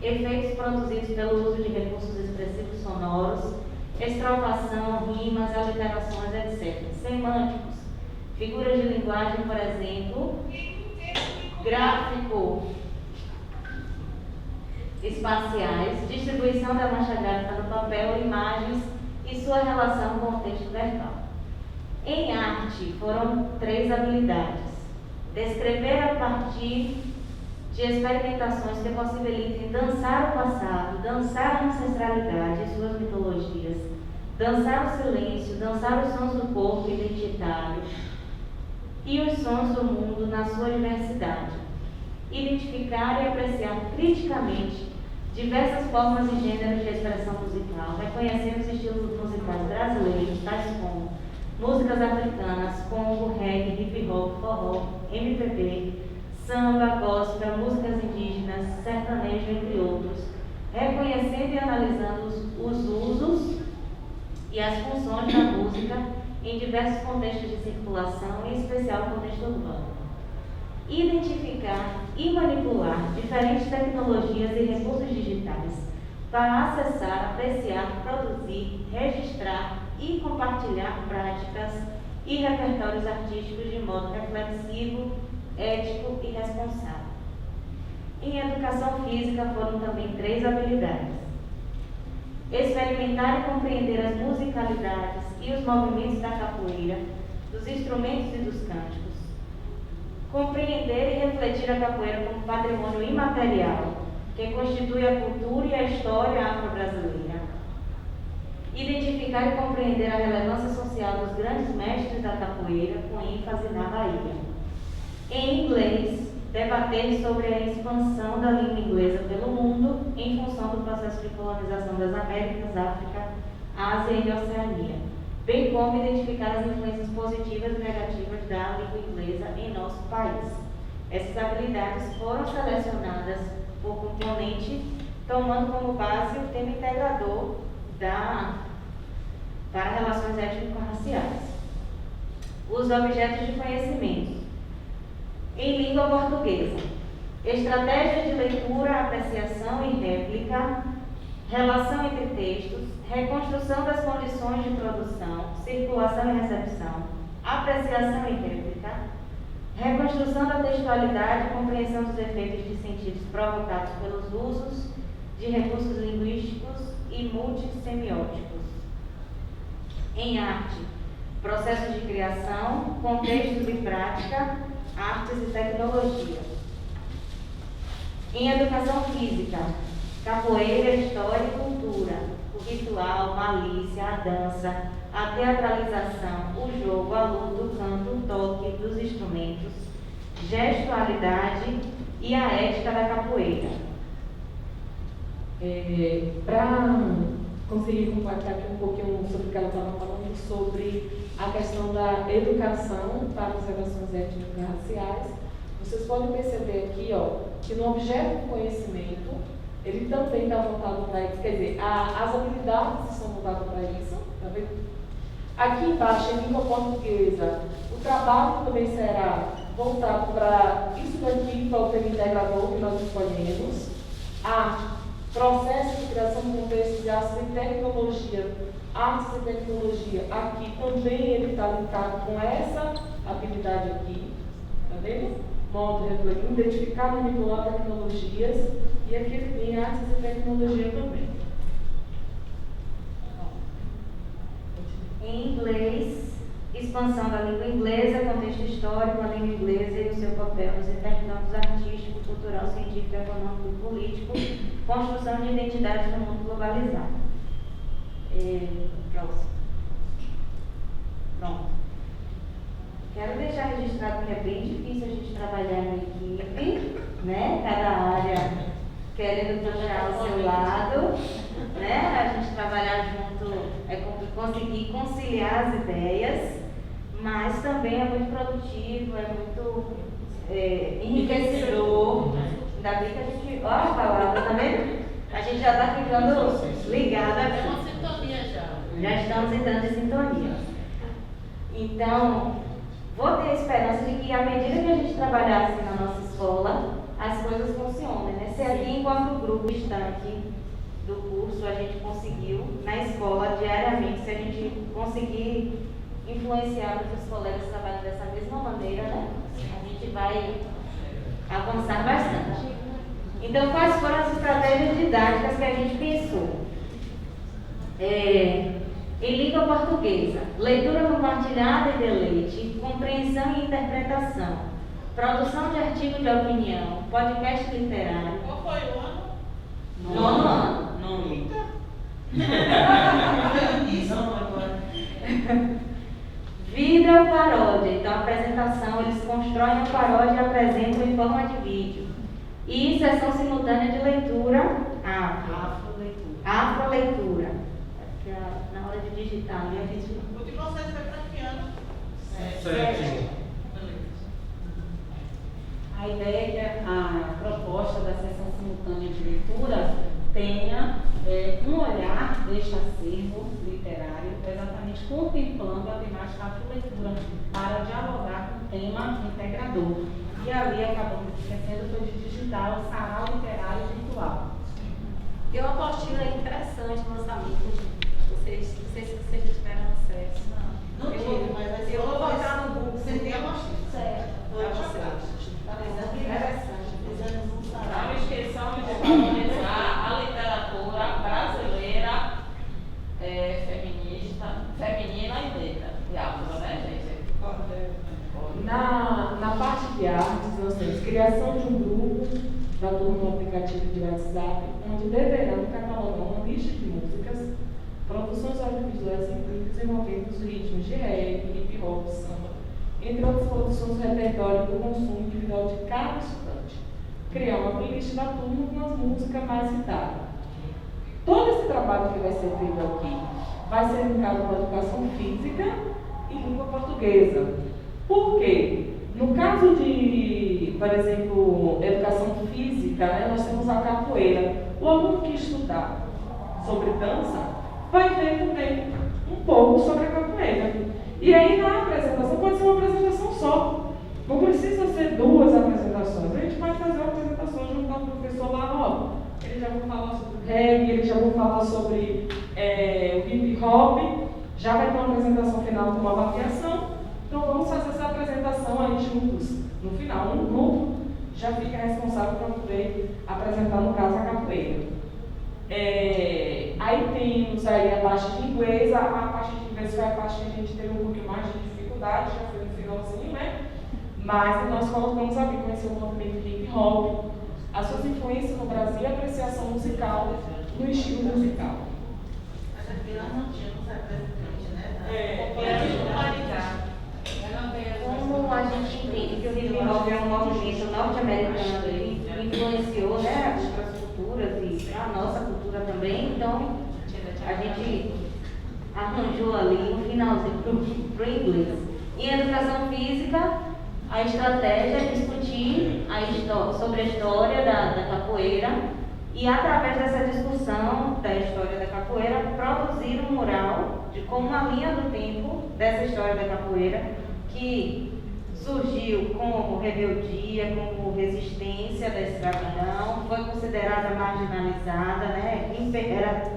efeitos produzidos pelo uso de recursos expressivos sonoros, estrofação, rimas, aliterações, etc. Semânticos, figuras de linguagem, por exemplo, gráfico, espaciais, distribuição da mancha gráfica no papel, imagens e sua relação com o texto verbal. Em arte, foram 3 habilidades. Descrever a partir de experimentações que possibilitem dançar o passado, dançar a ancestralidade e suas mitologias, dançar o silêncio, dançar os sons do corpo identitário e os sons do mundo na sua diversidade. Identificar e apreciar criticamente diversas formas e gêneros de expressão musical, reconhecendo os estilos musicais brasileiros, tais como músicas africanas, congo, reggae, hip hop, forró, MPB, samba, gospel, músicas indígenas, sertanejo, entre outros, reconhecendo e analisando os usos e as funções da música em diversos contextos de circulação, em especial o contexto urbano. Identificar e manipular diferentes tecnologias e recursos digitais para acessar, apreciar, produzir, registrar e compartilhar práticas e repertórios artísticos de modo reflexivo, ético e responsável. Em educação física foram também 3 habilidades. Experimentar e compreender as musicalidades e os movimentos da capoeira, dos instrumentos e dos cânticos. Compreender e refletir a capoeira como patrimônio imaterial, que constitui a cultura e a história afro-brasileira. Identificar e compreender a relevância social dos grandes mestres da capoeira, com ênfase na Bahia. Em inglês, debater sobre a expansão da língua inglesa pelo mundo em função do processo de colonização das Américas, África, Ásia e Oceania, bem como identificar as influências positivas e negativas da língua inglesa em nosso país. Essas habilidades foram selecionadas por componente, tomando como base o tema integrador para relações étnico-raciais. Os objetos de conhecimento. Em língua portuguesa, estratégias de leitura, apreciação e réplica, relação entre textos, reconstrução das condições de produção, circulação e recepção, apreciação e réplica, reconstrução da textualidade e compreensão dos efeitos de sentidos provocados pelos usos de recursos linguísticos e multissemióticos. Em arte, processos de criação, contextos e prática, artes e tecnologia. Em educação física, capoeira, história e cultura, o ritual, malícia, a dança, a teatralização, o jogo, a luta, o canto, o toque dos instrumentos, gestualidade e a ética da capoeira. Para conseguir compactar aqui um pouquinho sobre o que ela estava falando, sobre a questão da educação para as relações étnico-raciais, vocês podem perceber aqui, que no objeto do conhecimento, ele também está voltado para isso, quer dizer, as habilidades são voltadas para isso, tá vendo? Aqui embaixo, em língua portuguesa, o trabalho também será voltado para isso daqui, para o tema integrador que nós escolhemos. Arte, processo de criação, contexto de artes e tecnologia. Artes e tecnologia, aqui também ele está linkado com essa habilidade aqui, tá vendo? Modo de refletir, identificar, manipular tecnologias, e aqui ele tem artes e tecnologia também. Em inglês, expansão da língua inglesa, contexto histórico, a língua inglesa e o seu papel nos intercâmbios artístico, cultural, científico, econômico e político, construção de identidades no mundo globalizado. Próximo. Pronto. Quero deixar registrado que é bem difícil a gente trabalhar em equipe, né? Cada área querendo puxar o seu lado, né? A gente trabalhar junto é conseguir conciliar as ideias, mas também é muito produtivo, é muito enriquecedor. Ainda bem que a gente, olha a palavra, tá vendo? A gente já está ficando ligada. É uma sintonia já. Já estamos entrando em sintonia. Então, vou ter a esperança de que, à medida que a gente trabalhar assim na nossa escola, as coisas funcionem, né? Se aqui, enquanto grupo estante do curso, a gente conseguiu, na escola, diariamente, se a gente conseguir influenciar os colegas que trabalham dessa mesma maneira, né? A gente vai avançar bastante. Então, quais foram as estratégias didáticas que a gente pensou? Em língua portuguesa, leitura compartilhada e deleite, compreensão e interpretação, produção de artigo de opinião, podcast literário. Qual foi o ano? Nono ano. Vídeo paródia. Então, a apresentação, eles constroem a paródia e apresentam em forma de vídeo. E sessão simultânea de leitura, afroleitura. Na hora de digitar, né? O de vocês foi para que ano? Sétimo. A ideia é que a proposta da sessão simultânea de leitura tenha um olhar deste acervo literário, exatamente contemplando a temática afroleitura, para dialogar com o tema integrador. E ali acabamos esquecendo foi de digitar o sarau literário virtual. Tem uma apostila interessante no lançamento. Não sei se vocês tiveram acesso. Não tive, mas eu vou botar no Google. Você tem a apostila? Certo. Vou te Não esqueçamos de valorizar a literatura brasileira feminina e negra. E afro, né, gente? Na parte de artes, nós temos criação de um grupo da turma do aplicativo de WhatsApp, onde deverão catalogar uma lista de músicas, produções audiovisuais envolvendo os ritmos de reggae, hip hop, samba, entre outras produções do repertório do consumo individual de cada estudante. Criar uma playlist da turma com as músicas mais citadas. Todo esse trabalho que vai ser feito aqui vai ser linkado com a educação física e língua portuguesa. Por quê? No caso de, por exemplo, educação física, né, nós temos a capoeira. O aluno que estudar sobre dança vai ver também um pouco sobre a capoeira. E aí na apresentação pode ser uma apresentação só. Não precisa ser duas apresentações. A gente pode fazer uma apresentação junto ao professor lá, ó. Eles já vão falar sobre reggae, eles já vão falar sobre o hip hop. Já vai ter uma apresentação final com uma avaliação. Então vamos fazer essa apresentação aí juntos. No final, um grupo já fica responsável para poder apresentar, no caso, a capoeira. Aí temos aí a parte de inglês. A parte de inglês foi a parte que a gente teve um pouquinho mais de dificuldade, já foi no finalzinho, né? Mas nós colocamos aqui, conhecer o movimento hip hop, as suas influências no Brasil e a apreciação musical no estilo musical. Mas aqui nós não tínhamos representante, né? Como a gente entende que o hip hop é um movimento norte-americano que influenciou, né, outras culturas e a nossa cultura também, então a gente arranjou ali um finalzinho para o inglês. Em educação física, a estratégia é discutir sobre a história da capoeira e, através dessa discussão da história da capoeira, produzir um mural com uma linha do tempo dessa história da capoeira que surgiu como rebeldia, como resistência da escravidão, foi considerada marginalizada, né?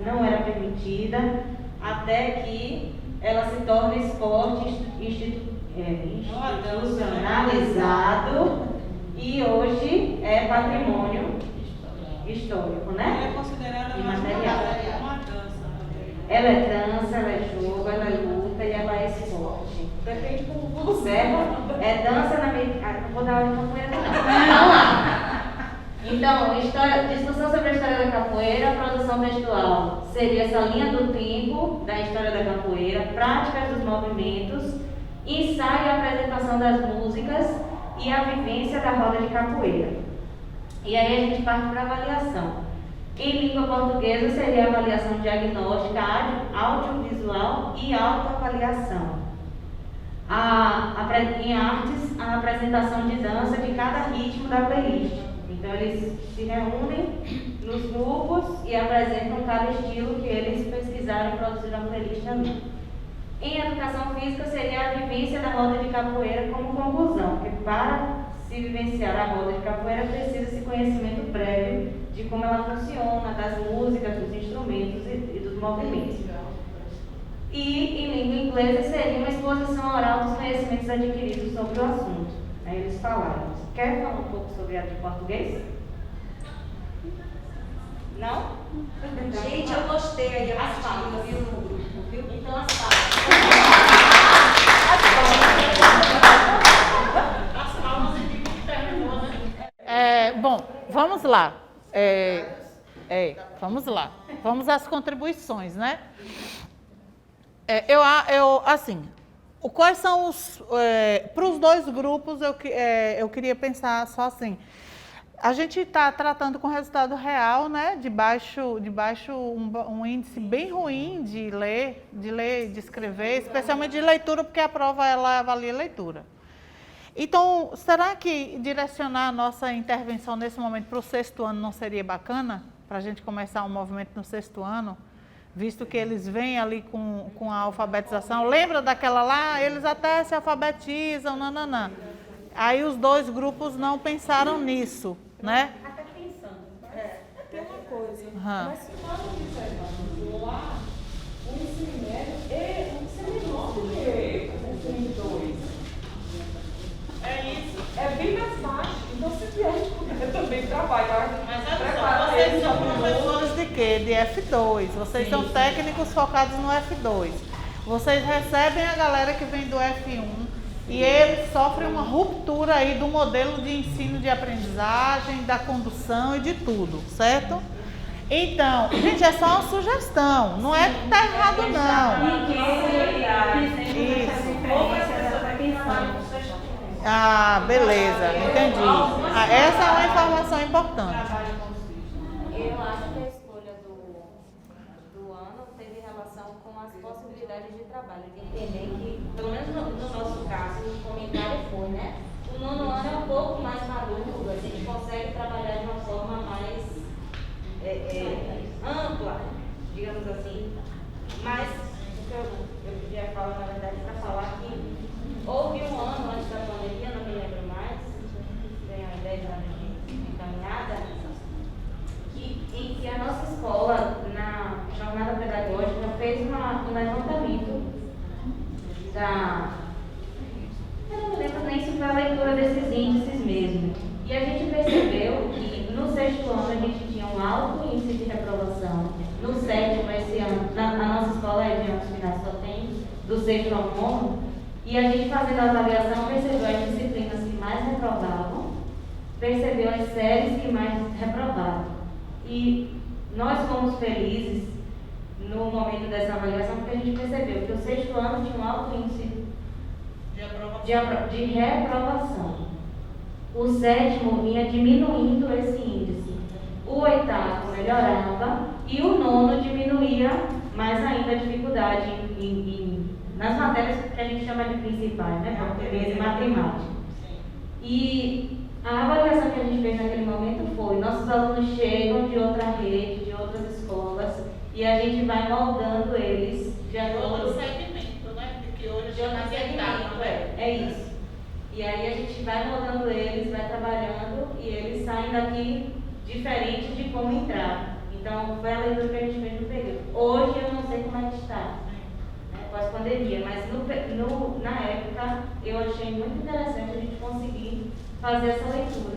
Não era permitida, até que ela se torna esporte institucionalizado e hoje é patrimônio histórico, né? Ela é considerada uma dança também. Ela é dança, ela é jogo, ela é luta e ela é esporte. Depende como Certo? É dança na medicina. Não vou dar aula de capoeira, não. Vamos lá. Então, discussão sobre a história da capoeira, produção textual. Seria essa linha do tempo da história da capoeira, práticas dos movimentos, ensaio e apresentação das músicas e a vivência da roda de capoeira. E aí a gente parte para a avaliação. Em língua portuguesa seria a avaliação diagnóstica, audiovisual e autoavaliação. Em artes, a apresentação de dança de cada ritmo da playlist. Então eles se reúnem nos grupos e apresentam cada estilo que eles pesquisaram e produziram a playlist ali. Em educação física seria a vivência da roda de capoeira como conclusão, porque para se vivenciar a roda de capoeira precisa-se conhecimento prévio de como ela funciona, das músicas, dos instrumentos e dos movimentos. E em língua inglesa seria uma exposição oral dos conhecimentos adquiridos sobre o assunto. Aí eles falaram. Quer falar um pouco sobre a de português? Não? Gente, eu gostei aí a apostila, viu, no grupo, viu? Então, as palmas. As palmas e que terminou, né? Bom, vamos lá. Vamos lá. Vamos às contribuições, né? Assim, quais são os... para os dois grupos, eu queria pensar só assim. A gente está tratando com resultado real, né? De baixo um índice bem ruim de ler, de escrever, especialmente de leitura, porque a prova ela avalia leitura. Então, será que direcionar a nossa intervenção nesse momento para o 6º ano não seria bacana? Para a gente começar um movimento no 6º ano? Visto que eles vêm ali com a alfabetização. Lembra daquela lá? Eles até se alfabetizam, nananã. Aí os dois grupos não pensaram nisso, né? Até pensando. Tem uma coisa, Uhum. mas se nós observarmos lá, o ensino médio é menor do que o ensino 2. É isso. É bem mais baixo. Então, se a gente puder também trabalhar, Mas olha só, preparar vocês eles são para o Professores de quê? De F2. Vocês são técnicos focados no F2. Vocês recebem a galera que vem do F1 e eles sofrem uma ruptura aí do modelo de ensino de aprendizagem, da condução e de tudo, certo? Então, gente, é só uma sugestão. Não é que tá errado, não. Isso. Ah, beleza, entendi. Essa é uma informação importante. Eu acho que a escolha do ano teve relação com as possibilidades de trabalho, de entender que, pelo menos no nosso caso, o comentário foi, né? O 9º ano é um pouco mais maduro, a gente consegue trabalhar de uma forma mais ampla, digamos assim. Mas o que eu podia falar, na verdade, para falar que houve um ano antes da pandemia, não me lembro mais, tem 10 anos de caminhada, em que a nossa escola, na jornada pedagógica, fez um levantamento eu não me lembro nem se foi a leitura desses índices mesmo. E a gente percebeu que no 6º ano a gente tinha um alto índice de reprovação. No 7º, esse ano, a nossa escola é de anos finais, só tem do 6º ao 9º. E a gente fazendo a avaliação percebeu as disciplinas que mais reprovavam, percebeu as séries que mais reprovavam. E nós fomos felizes no momento dessa avaliação porque a gente percebeu que o 6º ano tinha um alto índice de reprovação. O 7º vinha diminuindo esse índice. O 8º melhorava e o 9º diminuía mais ainda a dificuldade nas matérias que a gente chama de principais, né? Português e matemática. E a avaliação que a gente fez naquele momento foi: nossos alunos chegam de outra rede, de outras escolas, e a gente vai moldando eles de acordo Outro segmento, né? Porque hoje de outro segmento, é isso. E E aí a gente vai moldando eles, vai trabalhando e eles saem daqui diferente de como entraram. Então, foi a leitura que a gente fez no período. Hoje eu não sei como é que está, né, pós-pandemia, mas na época eu achei muito interessante a gente conseguir fazer essa leitura.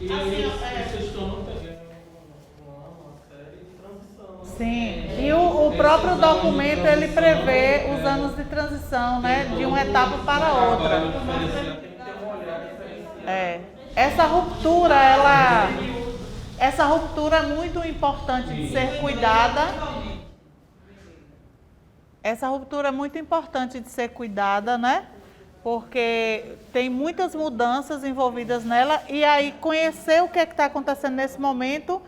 E aí vocês estão pegando uma série de transição. Sim, e o próprio documento ele prevê os anos de transição, né, de uma etapa para outra. Tem que ter um olhar diferenciado. Essa ruptura é muito importante de ser cuidada. Essa ruptura é muito importante de ser cuidada, né? Porque tem muitas mudanças envolvidas nela e aí conhecer o que é que está acontecendo nesse momento,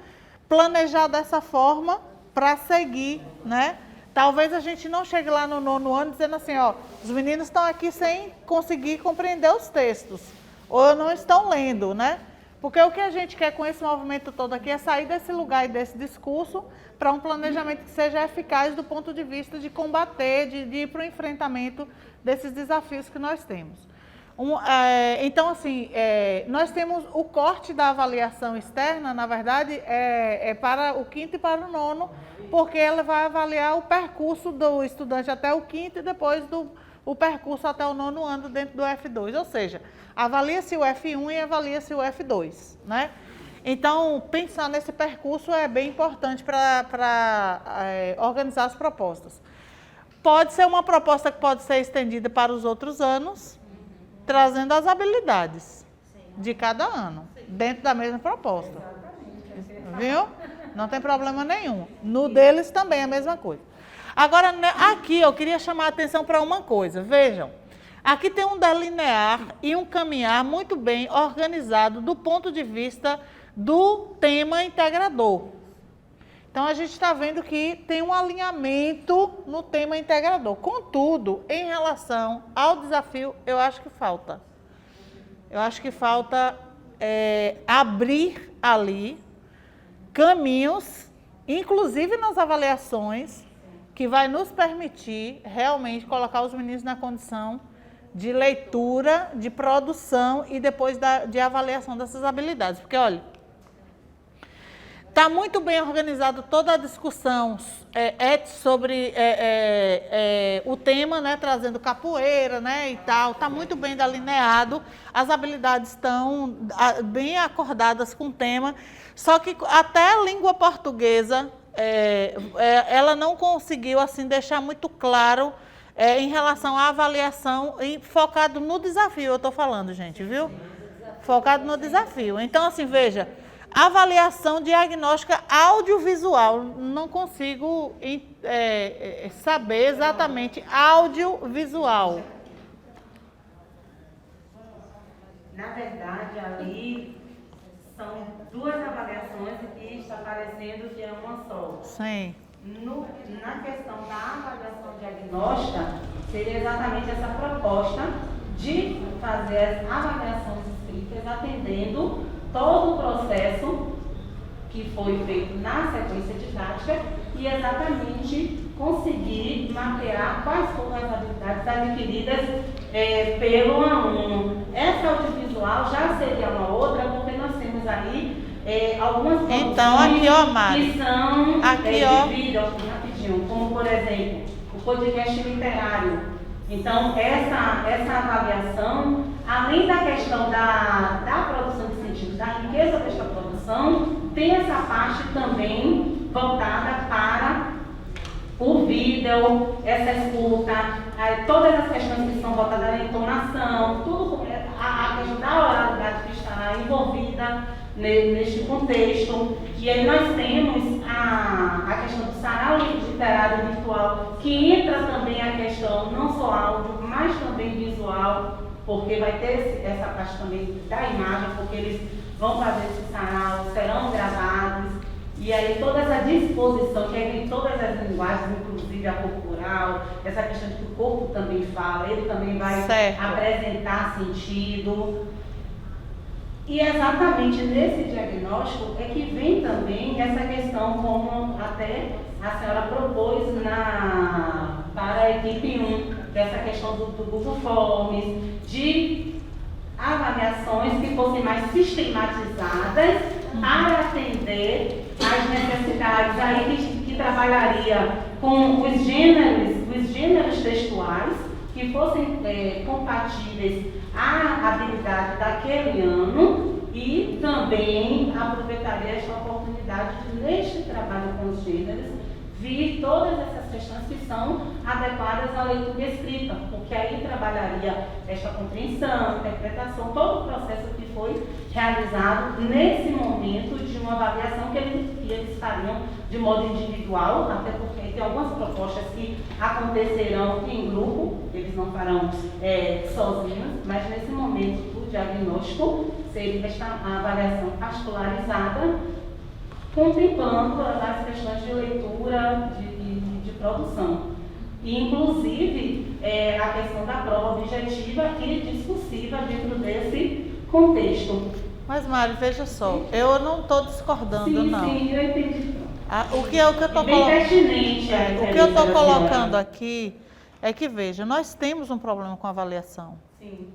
planejar dessa forma para seguir, né? Talvez a gente não chegue lá no 9º ano dizendo assim, ó, os meninos estão aqui sem conseguir compreender os textos, ou não estão lendo, né? Porque o que a gente quer com esse movimento todo aqui é sair desse lugar e desse discurso para um planejamento que seja eficaz do ponto de vista de combater, de ir para o enfrentamento desses desafios que nós temos. Então, assim, nós temos o corte da avaliação externa, na verdade, é para o 5º e para o 9º, porque ela vai avaliar o percurso do estudante até o 5º e depois o percurso até o 9º ano dentro do F2, ou seja, avalia-se o F1 e avalia-se o F2, né? Então, pensar nesse percurso é bem importante para organizar as propostas. Pode ser uma proposta que pode ser estendida para os outros anos, trazendo as habilidades de cada ano, dentro da mesma proposta. Viu? Não tem problema nenhum. No deles também é a mesma coisa. Agora, aqui eu queria chamar a atenção para uma coisa. Vejam, aqui tem um delinear e um caminhar muito bem organizado do ponto de vista do tema integrador. Então, a gente está vendo que tem um alinhamento no tema integrador. Contudo, em relação ao desafio, eu acho que falta. Eu acho que falta abrir ali caminhos, inclusive nas avaliações, que vai nos permitir realmente colocar os meninos na condição de leitura, de produção e depois de avaliação dessas habilidades. Porque, olha, está muito bem organizado toda a discussão sobre o tema, né, trazendo capoeira, né, e tal. Está muito bem delineado, as habilidades estão bem acordadas com o tema, só que até a língua portuguesa, ela não conseguiu assim, deixar muito claro em relação à avaliação, focado no desafio, eu estou falando, gente, viu? Focado no desafio. Então, assim, veja, avaliação diagnóstica audiovisual, não consigo saber exatamente audiovisual. Na verdade, ali são duas avaliações e está parecendo que é uma só. Sim. Na questão da avaliação diagnóstica, seria exatamente essa proposta de fazer as avaliações escritas atendendo todo o processo que foi feito na sequência didática e exatamente conseguir mapear quais foram as habilidades adquiridas pelo aluno. Essa audiovisual já seria uma outra, porque nós temos aí algumas produções então, aqui, ó, Mari, que são aqui, de vídeo, rapidinho, como por exemplo, o podcast literário. Então, essa avaliação, além da questão da produção de sentido, da riqueza desta produção, tem essa parte também voltada para o vídeo, essa escuta, todas as questões que são voltadas à entonação, tudo, a questão da oralidade que está envolvida neste contexto. E aí nós temos a questão do sarau literário virtual, que entra também a questão não só áudio, mas também visual, porque vai ter essa parte também da imagem, porque eles vão fazer esse sarau, serão gravados, e aí toda essa disposição, que é em todas as linguagens, inclusive a corporal, essa questão de que o corpo também fala, ele também vai apresentar sentido. E exatamente nesse diagnóstico é que vem também essa questão, como até a senhora propôs para a equipe 1, dessa questão do Google Forms, de avaliações que fossem mais sistematizadas para atender às necessidades aí que trabalharia com os gêneros textuais que fossem compatíveis à habilidade daquele ano e também aproveitaria esta oportunidade de, neste trabalho com os gêneros, vir todas essas questões que são adequadas à leitura escrita, porque aí trabalharia esta compreensão, interpretação, todo o processo que foi realizado nesse momento de uma avaliação que eles fariam de modo individual, até porque tem algumas propostas que acontecerão em grupo, eles não farão sozinhos, mas nesse momento do diagnóstico seria esta avaliação particularizada, contemplando as questões de leitura, de produção. E, inclusive, a questão da prova objetiva e discursiva dentro desse contexto. Mas, Mari, veja só, eu não estou discordando, sim, não. Sim, eu entendi. O que eu estou colocando aqui é que, veja, nós temos um problema com avaliação. Sim.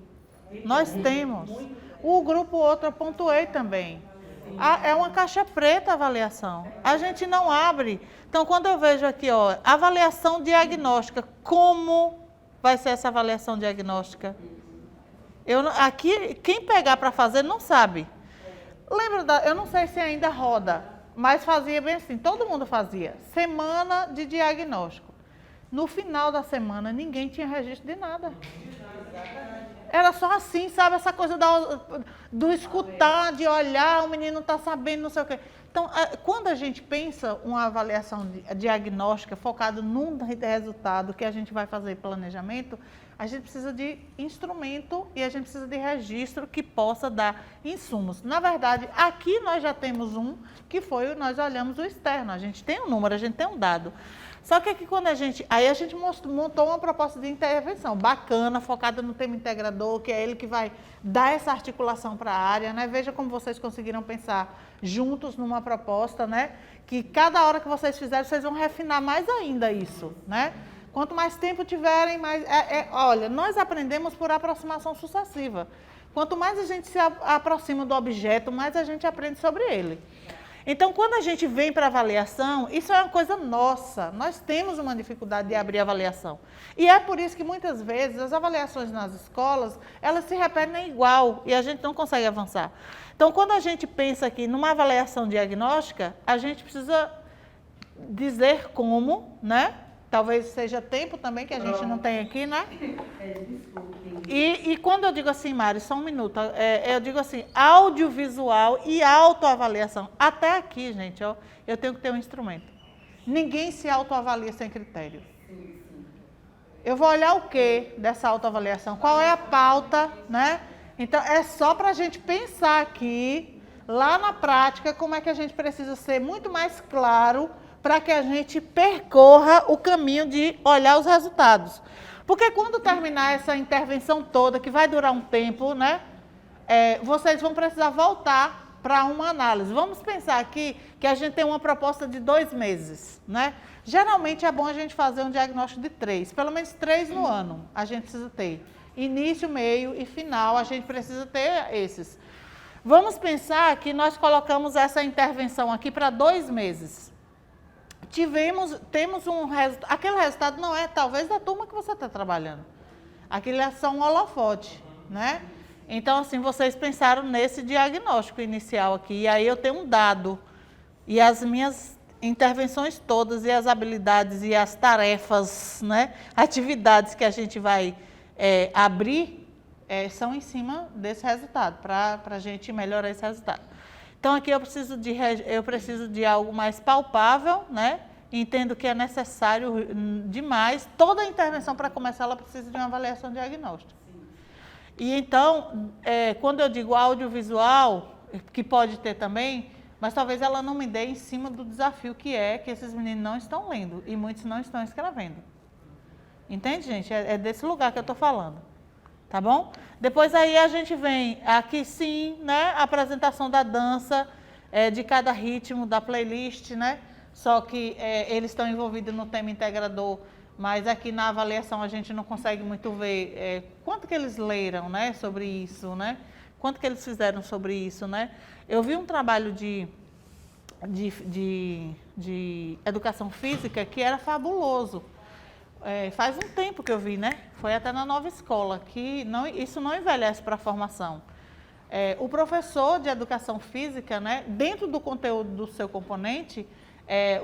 Nós temos. O grupo outro eu pontuei também. É uma caixa preta a avaliação. A gente não abre. Então, quando eu vejo aqui, ó, avaliação diagnóstica, como vai ser essa avaliação diagnóstica? Aqui, quem pegar para fazer não sabe. Lembra, eu não sei se ainda roda, mas fazia bem assim, todo mundo fazia. Semana de diagnóstico. No final da semana, ninguém tinha registro de nada. Era só assim, sabe? Essa coisa do escutar, de olhar, o menino não está sabendo, não sei o quê. Então, quando a gente pensa uma avaliação diagnóstica focada num resultado que a gente vai fazer planejamento, a gente precisa de instrumento e a gente precisa de registro que possa dar insumos. Na verdade, aqui nós já temos um, que foi, nós olhamos o externo. A gente tem um número, a gente tem um dado. Só que aqui quando a gente montou uma proposta de intervenção bacana, focada no tema integrador, que é ele que vai dar essa articulação para a área, né? Veja como vocês conseguiram pensar juntos numa proposta, né? Que cada hora que vocês fizerem, vocês vão refinar mais ainda isso, né? Quanto mais tempo tiverem, mais... olha, nós aprendemos por aproximação sucessiva. Quanto mais a gente se aproxima do objeto, mais a gente aprende sobre ele. Então, quando a gente vem para avaliação, isso é uma coisa nossa. Nós temos uma dificuldade de abrir avaliação. E é por isso que, muitas vezes, as avaliações nas escolas, elas se repetem igual e a gente não consegue avançar. Então, quando a gente pensa aqui numa avaliação diagnóstica, a gente precisa dizer como, né? Talvez seja tempo também, que a gente não tem aqui, né? E quando eu digo assim, Mari, só um minuto, eu digo assim, audiovisual e autoavaliação. Até aqui, gente, ó, eu tenho que ter um instrumento. Ninguém se autoavalia sem critério. Eu vou olhar o que dessa autoavaliação? Qual é a pauta, né? Então, é só para a gente pensar aqui, lá na prática, como é que a gente precisa ser muito mais claro para que a gente percorra o caminho de olhar os resultados. Porque quando terminar essa intervenção toda, que vai durar um tempo, né, vocês vão precisar voltar para uma análise. Vamos pensar aqui que a gente tem uma proposta de 2 meses, né? Geralmente é bom a gente fazer um diagnóstico de 3, pelo menos 3 no ano a gente precisa ter. Início, meio e final, a gente precisa ter esses. Vamos pensar que nós colocamos essa intervenção aqui para 2 meses. Temos um resultado, aquele resultado não é talvez da turma que você está trabalhando. Aquilo é só um holofote, né? Então, assim, vocês pensaram nesse diagnóstico inicial aqui, e aí eu tenho um dado, e as minhas intervenções todas, e as habilidades, e as tarefas, né? Atividades que a gente vai abrir, são em cima desse resultado, para a gente melhorar esse resultado. Então, aqui eu preciso de algo mais palpável, né? Entendo que é necessário demais. Toda a intervenção, para começar, ela precisa de uma avaliação diagnóstica. E então, quando eu digo audiovisual, que pode ter também, mas talvez ela não me dê em cima do desafio que esses meninos não estão lendo e muitos não estão escrevendo. Entende, gente? É desse lugar que eu estou falando. Tá bom? Depois aí a gente vem aqui sim, né? A apresentação da dança, de cada ritmo da playlist, né? Só que eles estão envolvidos no tema integrador mas aqui na avaliação a gente não consegue muito ver quanto que eles leram, né, sobre isso, né? Quanto que eles fizeram sobre isso, né? Eu vi um trabalho de educação física que era fabuloso. Faz um tempo que eu vi, né? Foi até na Nova Escola, que isso não envelhece para a formação. O professor de educação física, né, dentro do conteúdo do seu componente,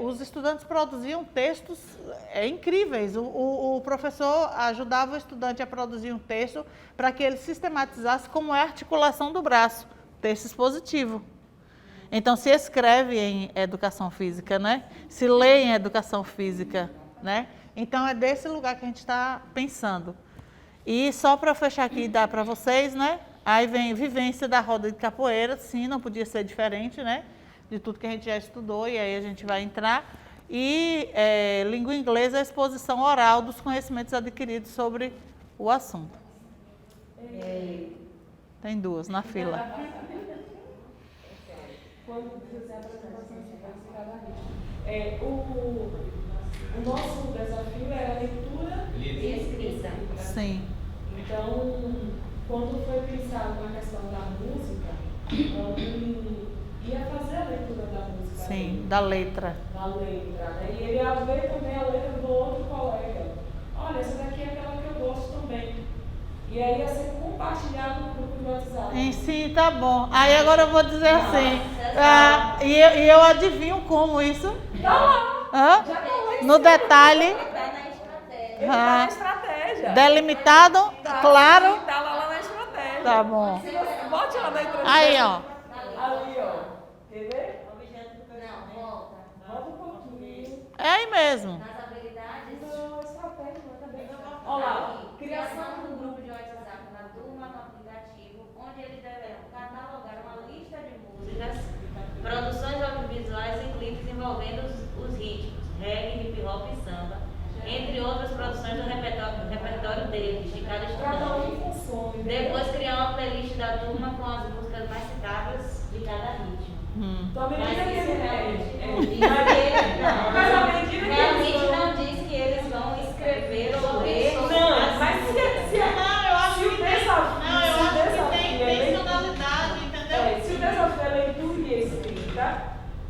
os estudantes produziam textos incríveis. O professor ajudava o estudante a produzir um texto para que ele sistematizasse como é a articulação do braço, texto expositivo. Então, se escreve em educação física, né? Se lê em educação física, né? Então, é desse lugar que a gente está pensando. E só para fechar aqui e dar para vocês, né? Aí vem vivência da roda de capoeira, sim, não podia ser diferente, né? De tudo que a gente já estudou, e aí a gente vai entrar. E língua inglesa, a exposição oral dos conhecimentos adquiridos sobre o assunto. Tem duas na fila. Quando fizer a apresentação, o nosso desafio era leitura e escrita. Sim. Então, quando foi pensado na questão da música, ele ia fazer a leitura da música. Sim, da letra. Da letra, né? E ele ia ver também a letra do outro colega. Olha, essa daqui é aquela que eu gosto também. E aí ia ser compartilhado no grupo do WhatsApp. Sim, tá bom. Aí agora eu vou dizer assim, e eu adivinho como isso. Tá lá. Hã? Já tá lá. No detalhe. Ele tá na estratégia. Delimitado, claro. Tá lá na estratégia. Tá bom. Bote lá na introdução. Aí, ó. Ali, ó. Quer ver? Não, volta. Volta um pouquinho. É aí mesmo. Nas habilidades. Não, estratégia, mas também. Olha Olha lá. criação do grupo de WhatsApp na turma no aplicativo, onde eles deverão catalogar uma lista de músicas, produções audiovisuais e clipes envolvendo os ritmos, reggae, hip hop e samba, entre outras produções do repertório deles, de cada Cada um estudante. consome. Depois criar uma playlist da turma com as músicas mais citadas de cada ritmo. Também Mas diz isso que não diz que eles não. Mas a medida que Realmente eles vão- não diz que eles vão escrever ou ler. Não, mas se o desafio tem tonalidade, entendeu? se o desafio é leitura e escrita,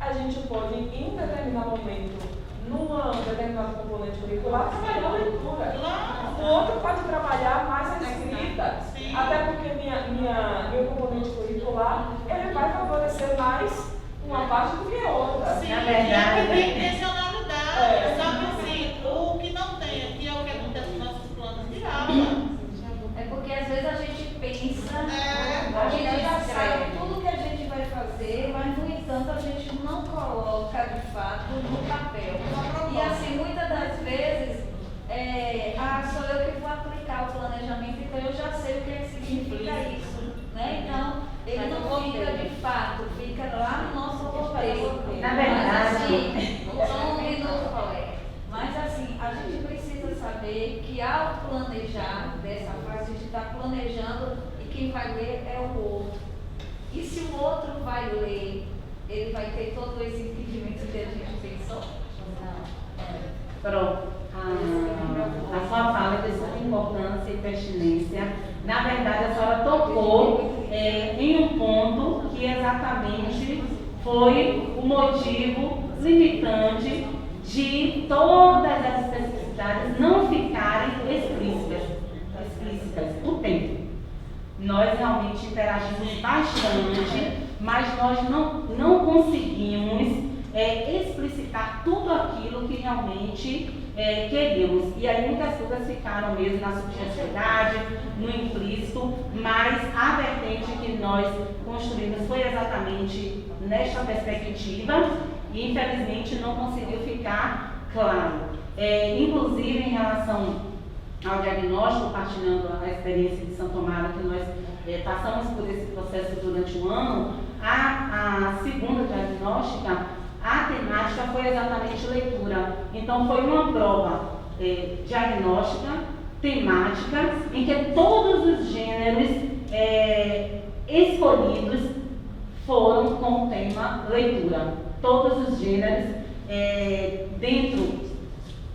a gente pode, em um determinado momento, num determinado componente curricular, trabalhar a leitura. O outro pode trabalhar mais a escrita, até porque meu componente curricular, ele vai favorecer mais uma parte do que outra. Sim, Na verdade, tem intencionalidade. É. Só que assim, o que não tem aqui é o que acontece nos nossos planos de aula. É porque às vezes a gente pensa, É, a gente já escreve. sabe tudo que a gente vai fazer, mas no entanto a gente não coloca de fato no papel. E assim, muitas das vezes, sou eu que vou aplicar o planejamento, então eu já sei o que é que significa isso. Né? Então, ele não fica de fato, fica lá no nosso roteiro. Na verdade, Mas assim, mas assim, a gente precisa saber que ao planejar dessa fase, a gente está planejando e quem vai ler é o outro. E se o outro vai ler, ele vai ter todo esse entendimento que a gente pensou? Pronto. A sua fala é de suma importância e pertinência. Na verdade, a senhora tocou em um ponto que exatamente foi o motivo limitante de todas as especificidades não ficarem explícitas o tempo. Nós realmente interagimos bastante, mas nós não conseguimos explicitar tudo aquilo que realmente queríamos. E aí muitas coisas ficaram mesmo na subjetividade, no implícito, mas a vertente que nós construímos foi exatamente nesta perspectiva e infelizmente não conseguiu ficar claro. Inclusive em relação ao diagnóstico, partilhando a experiência de Santo Amaro, que nós passamos por esse processo durante um ano, a segunda diagnóstica, a temática foi exatamente leitura. Então foi uma prova diagnóstica, temática, em que todos os gêneros escolhidos foram com o tema leitura. Todos os gêneros dentro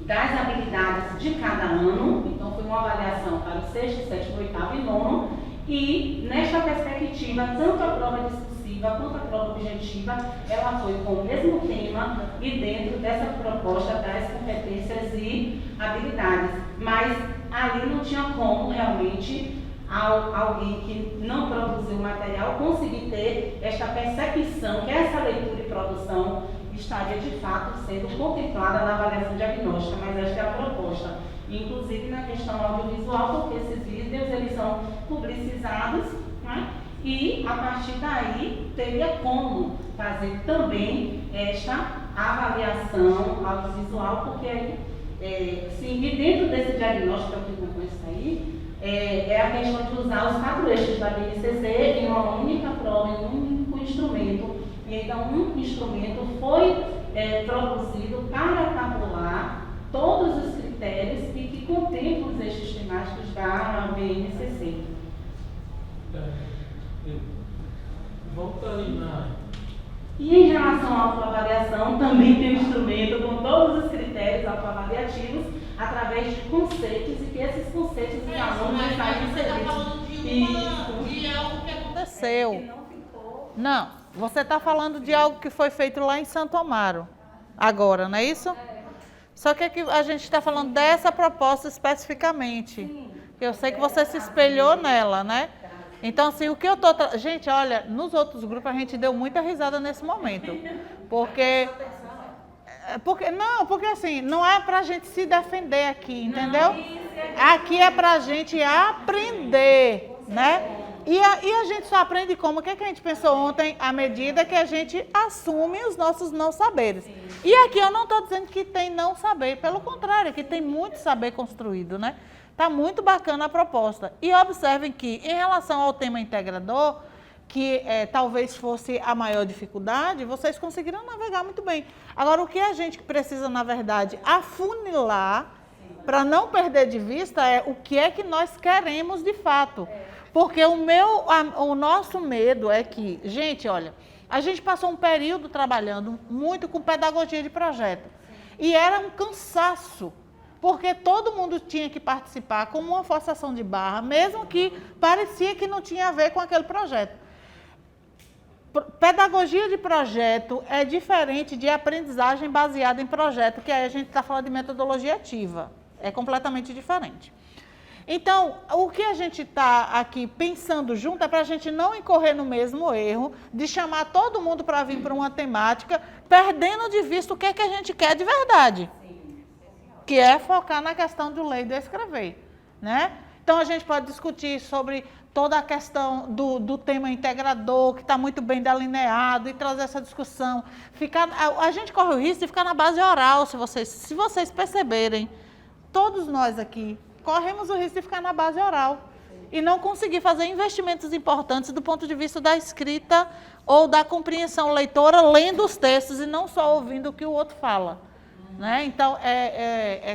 das habilidades habilidades de cada ano, então foi uma avaliação para o 6º, 7º, 8º e 9º, e nesta perspectiva, tanto a prova discursiva quanto a prova objetiva, ela foi com o mesmo tema e dentro dessa proposta das competências e habilidades, mas ali não tinha como realmente alguém que não produziu material conseguir ter esta percepção que essa leitura e produção estaria de fato sendo contemplada na avaliação diagnóstica, mas esta é a proposta. Inclusive na questão audiovisual, porque esses vídeos eles são publicizados, né? E a partir daí teria como fazer também esta avaliação audiovisual, porque aí, sim, e dentro desse diagnóstico que eu conheço aí, é a questão de usar os 4 eixos da BNCC em uma única prova, em um único instrumento. E então um instrumento foi produzido para tabular todos os critérios e que contempla os eixos temáticos da BNCC. Volta ali na... E em relação à autoavaliação, também tem um instrumento com todos os critérios autoavaliativos através de conceitos e que esses conceitos os alunos saem Você está falando de algo que Aconteceu. Não, você está falando de algo que foi feito lá em Santo Amaro, agora, não é isso? Só que aqui a gente está falando dessa proposta especificamente. Eu sei que você se espelhou nela, né? Então, assim, o que eu estou... Gente, olha, nos outros grupos a gente deu muita risada nesse momento. Porque assim, não é pra gente se defender aqui, entendeu? Aqui é pra gente aprender, né? E a gente só aprende como? O que a gente pensou ontem? À medida que a gente assume os nossos não saberes. E aqui eu não estou dizendo que tem não saber, pelo contrário, que tem muito saber construído, né? Está muito bacana a proposta. E observem que, em relação ao tema integrador, que talvez fosse a maior dificuldade, vocês conseguiram navegar muito bem. Agora, o que a gente precisa, na verdade, afunilar, para não perder de vista, é o que é que nós queremos de fato. Porque o nosso medo é que, gente, olha, a gente passou um período trabalhando muito com pedagogia de projeto. E era um cansaço. Porque todo mundo tinha que participar como uma forçação de barra, mesmo que parecia que não tinha a ver com aquele projeto. Pedagogia de projeto é diferente de aprendizagem baseada em projeto, que aí a gente está falando de metodologia ativa. É completamente diferente. Então, o que a gente está aqui pensando junto é para a gente não incorrer no mesmo erro de chamar todo mundo para vir para uma temática, perdendo de vista o que é que a gente quer de verdade. Que é focar na questão do ler e do escrever, né? Então, a gente pode discutir sobre toda a questão do tema integrador, que está muito bem delineado, e trazer essa discussão. A gente corre o risco de ficar na base oral, se vocês perceberem. Todos nós aqui corremos o risco de ficar na base oral e não conseguir fazer investimentos importantes do ponto de vista da escrita ou da compreensão leitora, lendo os textos e não só ouvindo o que o outro fala. Né? Então,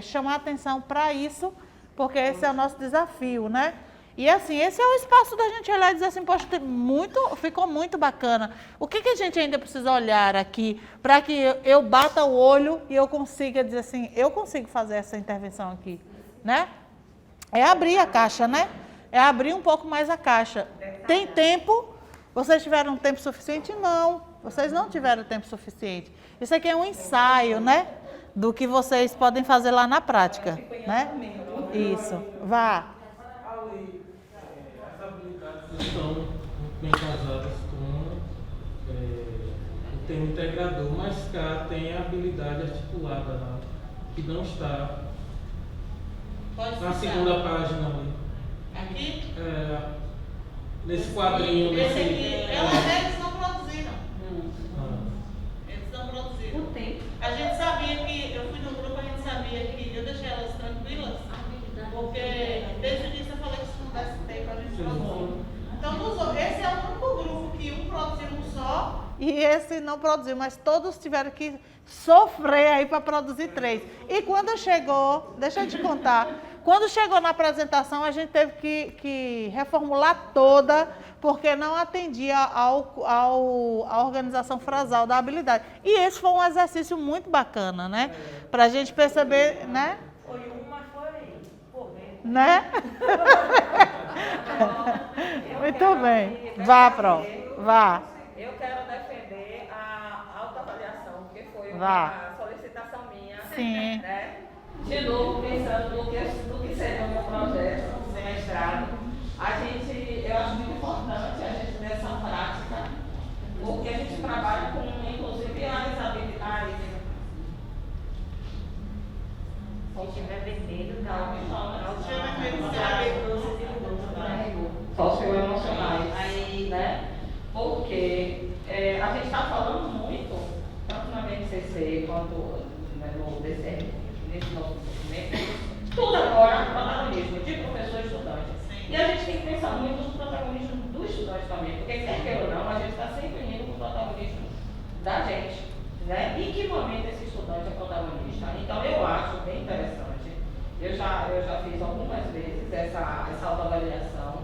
chamar atenção para isso, porque esse é o nosso desafio, né? E assim, esse é o espaço da gente olhar e dizer assim, poxa, ficou muito bacana. O que a gente ainda precisa olhar aqui para que eu bata o olho e eu consiga dizer assim, eu consigo fazer essa intervenção aqui, né? É abrir a caixa, né? É abrir um pouco mais a caixa. Tem tempo? Vocês tiveram tempo suficiente? Não, vocês não tiveram tempo suficiente. Isso aqui é um ensaio, né? Do que vocês podem fazer lá na prática, né? Isso, vá. As habilidades estão bem casadas com o termo integrador, mas cá tem a habilidade articulada lá, que não está na segunda página ali. Aqui? Nesse quadrinho. Esse aqui, eles não produziram. Ah. Eles não produziram. O tempo. A gente sabia que, eu fui no grupo, a gente sabia que eu deixei elas tranquilas, porque desde o início eu falei que se não desse tempo a gente produziu. Então, esse é o único grupo que um produziu um só. E esse não produziu, mas todos tiveram que sofrer aí para produzir 3. E quando chegou, deixa eu te contar, quando chegou na apresentação, a gente teve que reformular toda, porque não atendia à organização frasal da habilidade. E esse foi um exercício muito bacana, né? Para a gente perceber, né? Né? Muito bem. Vá, Pro. Vá. Eu quero defender a autoavaliação, porque foi Vá. uma solicitação minha. Sim. Né? De novo, pensando no que seria o meu projeto de mestrado, eu acho muito importante a gente ter essa prática, porque a gente trabalha com, inclusive, as habilidades. Se tiver vermelho, não. Socioemocionais. Aí, né? Porque a gente está falando muito, tanto na BNCC quanto no DCR, nesse nosso documento, tudo agora protagonismo de professor e estudante. E a gente tem que pensar muito no protagonismo do estudante também, porque quer queira ou não, a gente está sempre indo com o protagonismo da gente. Né? Em que momento esse estudante é protagonista? Então eu acho bem interessante. Eu já fiz algumas vezes essa autoavaliação.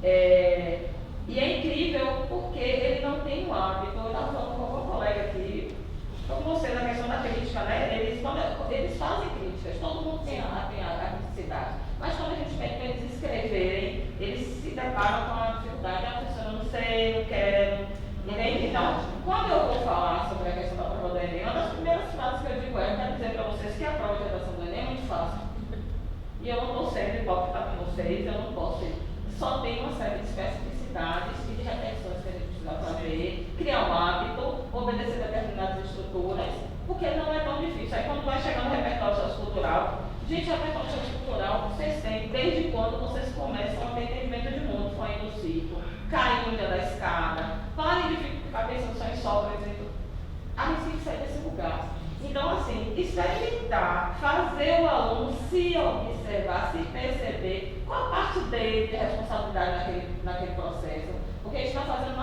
E é incrível porque ele não tem o hábito. Eu estava falando com algum colega aqui, com você na questão da crítica, né? Eles fazem críticas, todo mundo tem a criticidade. Mas quando a gente pede para eles escreverem, eles se deparam com a dificuldade, a professora, eu não sei, não quero. Entende? Então, quando eu vou falar sobre a questão da prova do Enem, uma das primeiras frases que eu digo eu quero dizer para vocês que a prova de redação do Enem é muito fácil. E eu não estou sendo hipócrita com vocês, eu não posso. Só tem uma série de especificidades e de repetições que a gente precisa fazer, criar um hábito, obedecer determinadas estruturas, porque não é tão difícil. Aí quando vai chegar no repertório sociocultural, gente, o repertório sociocultural vocês têm desde quando vocês começam a ter entendimento de mundo, foi no ciclo, caindo da escada, parem de ficar pensando só em Sócrates. A gente tem que sair desse lugar. Então, assim, experimentar, fazer o aluno se observar, se perceber qual a parte dele de responsabilidade naquele processo. Porque a gente está fazendo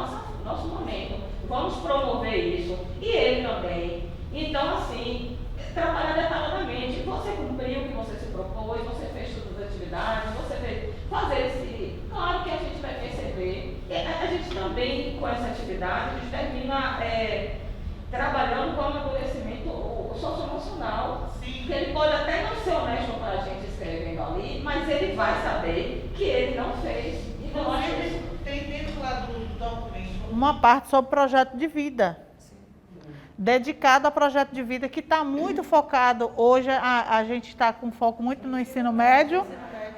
nosso momento. Vamos promover isso. E ele também. Então, assim, trabalhar detalhadamente. Você cumpriu o que você se propôs, você fez todas as atividades, você fez fazer esse. Claro que a gente vai perceber. A gente também, com essa atividade, a gente termina trabalhando com o amadurecimento socioemocional. Que ele pode até não ser honesto para a gente escrevendo ali, mas ele vai saber que ele não fez. Então, acho que tem dentro lá do documento uma parte sobre projeto de vida. Dedicado ao projeto de vida, que está muito focado. Hoje a gente está com foco muito no ensino médio,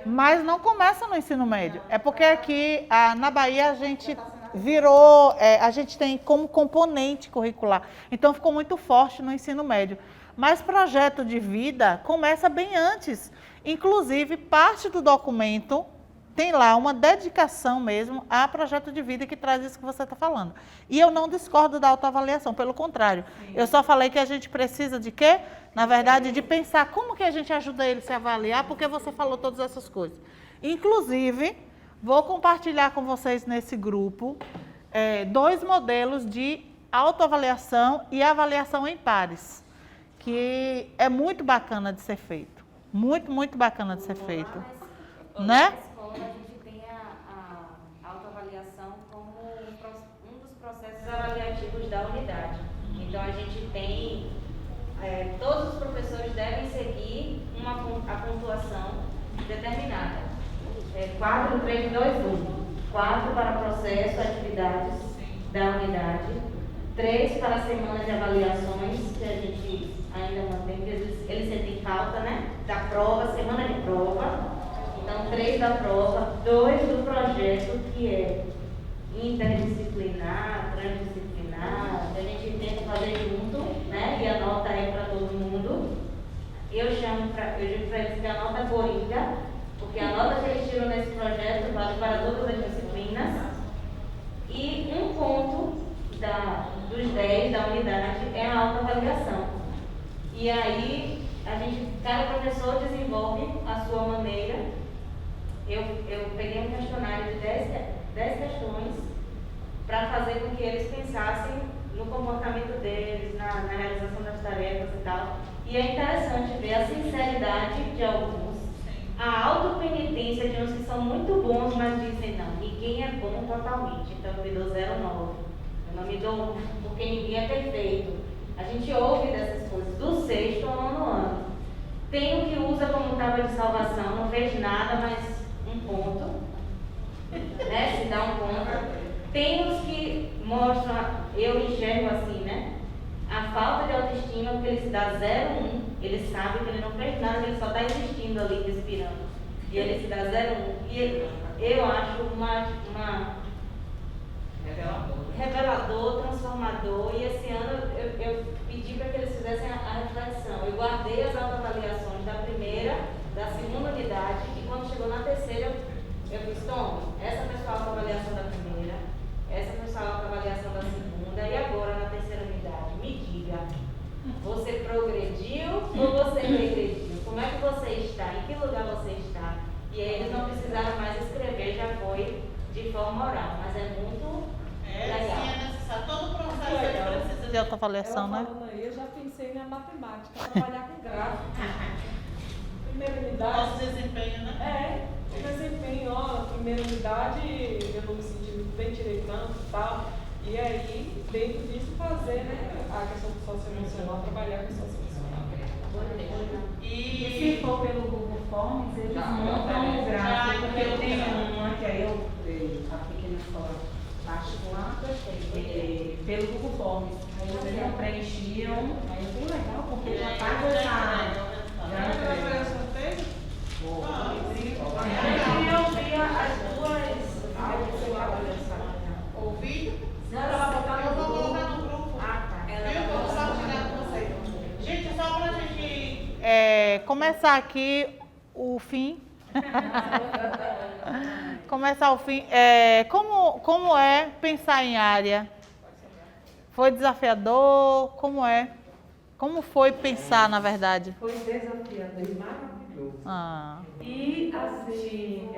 mas não começa no ensino médio. É porque aqui na Bahia a gente virou, a gente tem como componente curricular. Então ficou muito forte no ensino médio. Mas projeto de vida começa bem antes. Inclusive, parte do documento tem lá uma dedicação mesmo a projeto de vida que traz isso que você está falando. E eu não discordo da autoavaliação, pelo contrário. Sim. Eu só falei que a gente precisa de quê? Na verdade, de pensar como que a gente ajuda ele a se avaliar, porque você falou todas essas coisas. Inclusive, vou compartilhar com vocês nesse grupo 2 modelos de autoavaliação e avaliação em pares, que é muito bacana de ser feito. Muito, muito bacana de ser feito. Né? A gente tem a autoavaliação como um dos processos avaliativos da unidade. Então, a gente tem, todos os professores devem seguir a pontuação determinada. 4, 3, 2, 1. 4 para processo, atividades da unidade. 3 para a semana de avaliações, que a gente ainda mantém, porque eles sentem falta, né? Da prova, semana de prova. Então, 3 da prova, 2 do projeto, que é interdisciplinar, transdisciplinar, que a gente tenta fazer junto, né? E a nota é para todo mundo. Eu digo para eles que a nota coringa, porque a nota que eles tiram nesse projeto vale para todas as disciplinas. E 1 ponto dos 10 da unidade é a autoavaliação. E aí, cada professor desenvolve a sua maneira. Eu peguei um questionário de 10 questões para fazer com que eles pensassem no comportamento deles, na realização das tarefas e tal. E é interessante ver a sinceridade de alguns, a autopenitência de uns que são muito bons, mas dizem, não, ninguém é bom totalmente, então eu me dou 0,9. Eu não me dou porque ninguém é perfeito. A gente ouve dessas coisas, do 6º ao 9º ano. Tem o que usa usa como tábua de salvação, não fez nada, mas um ponto, né? Se dá um ponto. Tem os que mostram, eu enxergo assim, né? A falta de autoestima, porque ele se dá 0,1, ele sabe que ele não fez nada, ele só está existindo ali, respirando. E ele se dá 0,1. E eu acho uma revelador, transformador. E esse ano eu pedi para que eles fizessem a reflexão. Eu guardei as autoavaliações da primeira, da segunda unidade, e quando chegou na terceira, eu fiz, tome, essa foi sua autoavaliação da primeira, essa foi sua autoavaliação da segunda, e agora na terceira unidade, me diga, você progrediu ou você regrediu? Como é que você está? Em que lugar você está? E aí eles não precisaram mais escrever, já foi de forma oral, mas é muito legal. Sim, é necessário. Todo o processo ele precisa De autoavaliação, né? Falando aí, eu já pensei na matemática, trabalhar com gráfico. Primeira unidade. nosso desempenho, né? O desempenho, ó, na primeira unidade eu não me senti muito bem, tirei tanto e tal. E aí, dentro disso, fazer, né, a questão do socioemocional, trabalhar com o socioemocional. E se for pelo Google Forms, eles montam o gráfico, porque eu tenho uma que aí eu apliquei na escola particular, pelo Google Forms. Aí vocês não preenchiam, aí é bem legal, porque já faz essa... Eu vi as duas ouvido. Não, ela vai botar Eu no vou grupo. colocar no grupo. Ah, tá. Viu? Vou compartilhar com vocês. Gente, só pra gente... Começar aqui o fim. Começar o fim. Como é pensar em área? Foi desafiador? Como é? Como foi pensar, na verdade? Foi desafiador e maravilhoso. Ah. E, assim,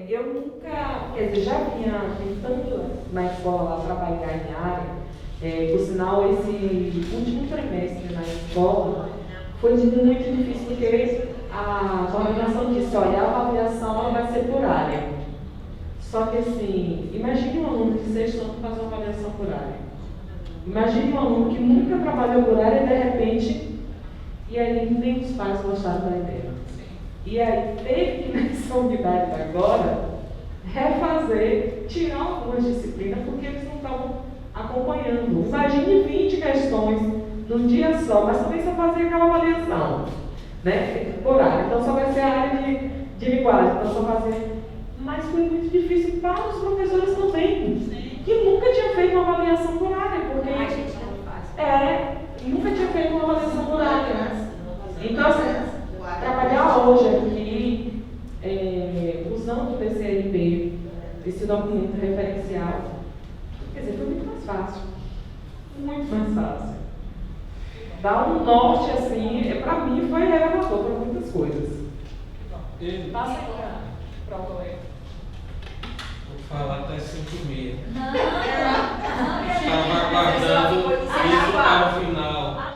eu nunca, quer dizer, já vinha tentando na escola lá trabalhar em área. Por sinal, esse último trimestre na escola foi muito difícil, porque a coordenação disse, olha, a avaliação ela vai ser por área. Só que, assim, imagine um aluno de sexto ano fazer uma avaliação por área. Imagine um aluno que nunca trabalhou por área e, de repente, e aí nem os pais gostaram da ideia. E aí teve que, nessa unidade agora, refazer, tirar algumas disciplinas, porque eles não estavam acompanhando. Imagine 20 questões num dia só, mas também só fazer aquela avaliação, né? Por área. Então só vai ser a área de linguagem, então só fazer. Mas foi muito difícil para os professores também, que nunca tinham feito uma avaliação por área, porque A gente não faz. nunca tinha feito uma avaliação por área. Então, assim, trabalhar hoje aqui, usando o TCLP, esse documento referencial, quer dizer, foi muito mais fácil. Muito mais fácil. Dar um norte, assim, para mim foi revelador para muitas coisas. Passa aí para o colega. Vou falar até 5h30. Não. Estava aguardando isso para o final.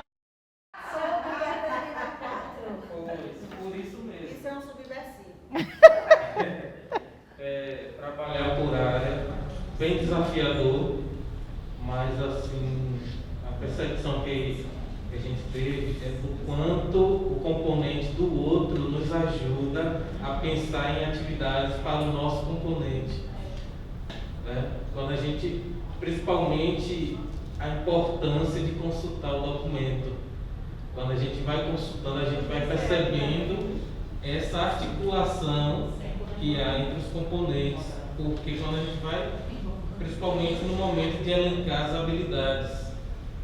Por isso mesmo. Isso é um subversivo. Trabalhar por área, bem desafiador, mas assim, a percepção que a gente teve é do quanto o componente do outro nos ajuda a pensar em atividades para o nosso componente. Né? Quando a gente, principalmente a importância de consultar o documento. Quando a gente vai consultando, a gente vai percebendo essa articulação que há entre os componentes, porque quando a gente vai, principalmente no momento de elencar as habilidades,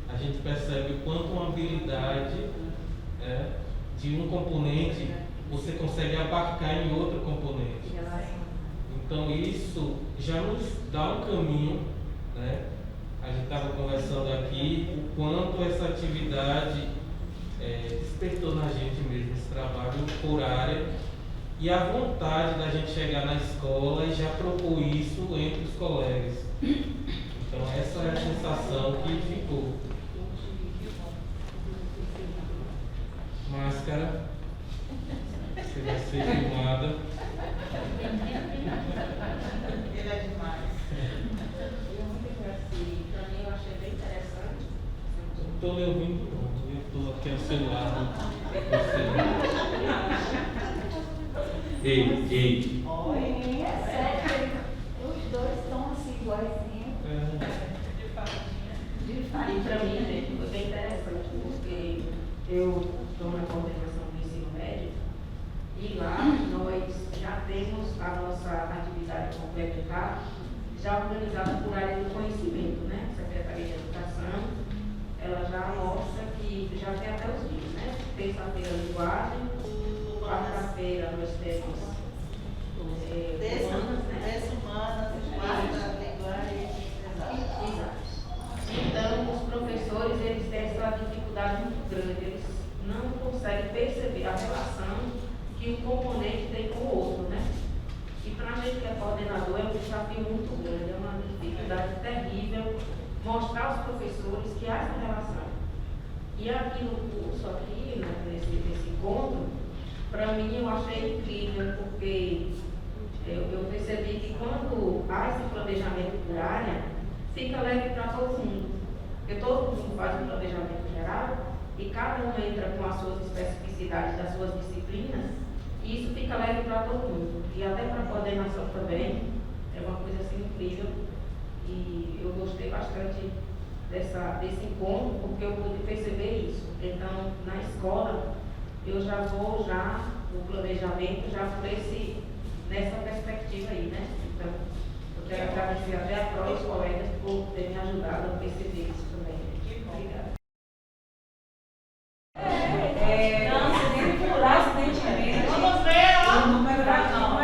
a gente percebe o quanto uma habilidade de um componente você consegue abarcar em outro componente. Então isso já nos dá um caminho, né? A gente estava conversando aqui o quanto essa atividade despertou na gente mesmo esse trabalho por área e a vontade da gente chegar na escola e já propor isso entre os colegas. Então essa é a sensação que ficou. Máscara, você vai ser filmada. Ele é demais. Para mim, eu achei bem interessante. Não estou lhe ouvindo, não. Eu estou aqui ao celular. Você... Ei. É sério, os dois estão assim, iguaizinhos. E para mim, gente, foi bem interessante, porque eu estou na coordenação do ensino médio e lá nós já temos a nossa atividade complementar já organizada por área do conhecimento, né? Secretaria de Educação, ela já mostra que já tem até os dias, né? Terça-feira, linguagem, quarta-feira nós temos Humanas, quarta, linguagem. Exato. Então, os professores, eles têm essa dificuldade muito grande, eles não conseguem perceber a relação que um componente tem com o outro, né? E para a gente que é coordenador, é um desafio muito grande, é uma dificuldade terrível mostrar aos professores que há essa relação. E aqui no curso, aqui, né, nesse encontro, para mim eu achei incrível, porque eu percebi que quando há esse planejamento por área, fica leve para todo mundo. Porque todo mundo faz um planejamento geral e cada um entra com as suas especificidades das suas disciplinas e isso fica leve para todo mundo. E até para a coordenação também, é uma coisa assim incrível. E eu gostei bastante desse encontro porque eu pude perceber isso. Então, na escola, eu já vou no planejamento, já por nessa perspectiva aí, né? Então, eu quero agradecer até a prova os colegas por ter me ajudado a perceber isso também. Obrigada. Vamos ver, ó. O número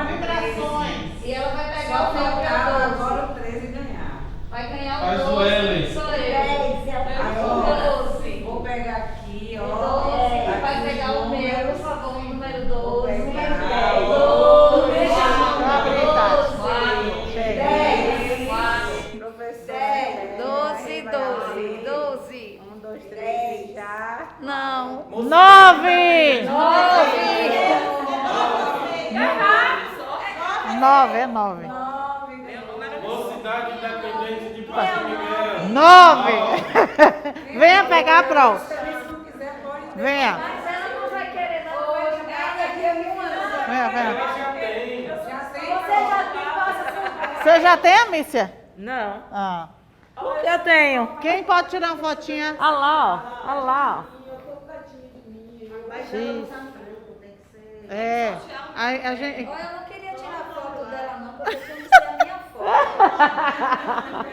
vibrações. E ela vai pegar o meu para agora o 13 ganhar. Vai ganhar o Faz o 12. L. Sou eu. Agora, 12. vou pegar aqui, ó. 12. Vai pegar o meu, por favor, o número 12. Vou pegar. Número 10. 12. Professor. 12, 12, 12. 1, 2, 3, já. Não. 9! 9, é 9. 9. Mocidade Independente de Padre Miguel. 9! Venha pegar a prova. Se não quiser, pode. Venha. Mas ela não vai querer, não. Venha, venha. Ela já tem. Você já tem, Amícia? Não. Ah. Eu tenho. Quem pode tirar uma fotinha? Olha lá, ó. Olha lá. Mas ela não tá branco, tem que ser. É. A gente... Olha, eu não queria tirar foto dela, não, porque eu não sei a minha foto.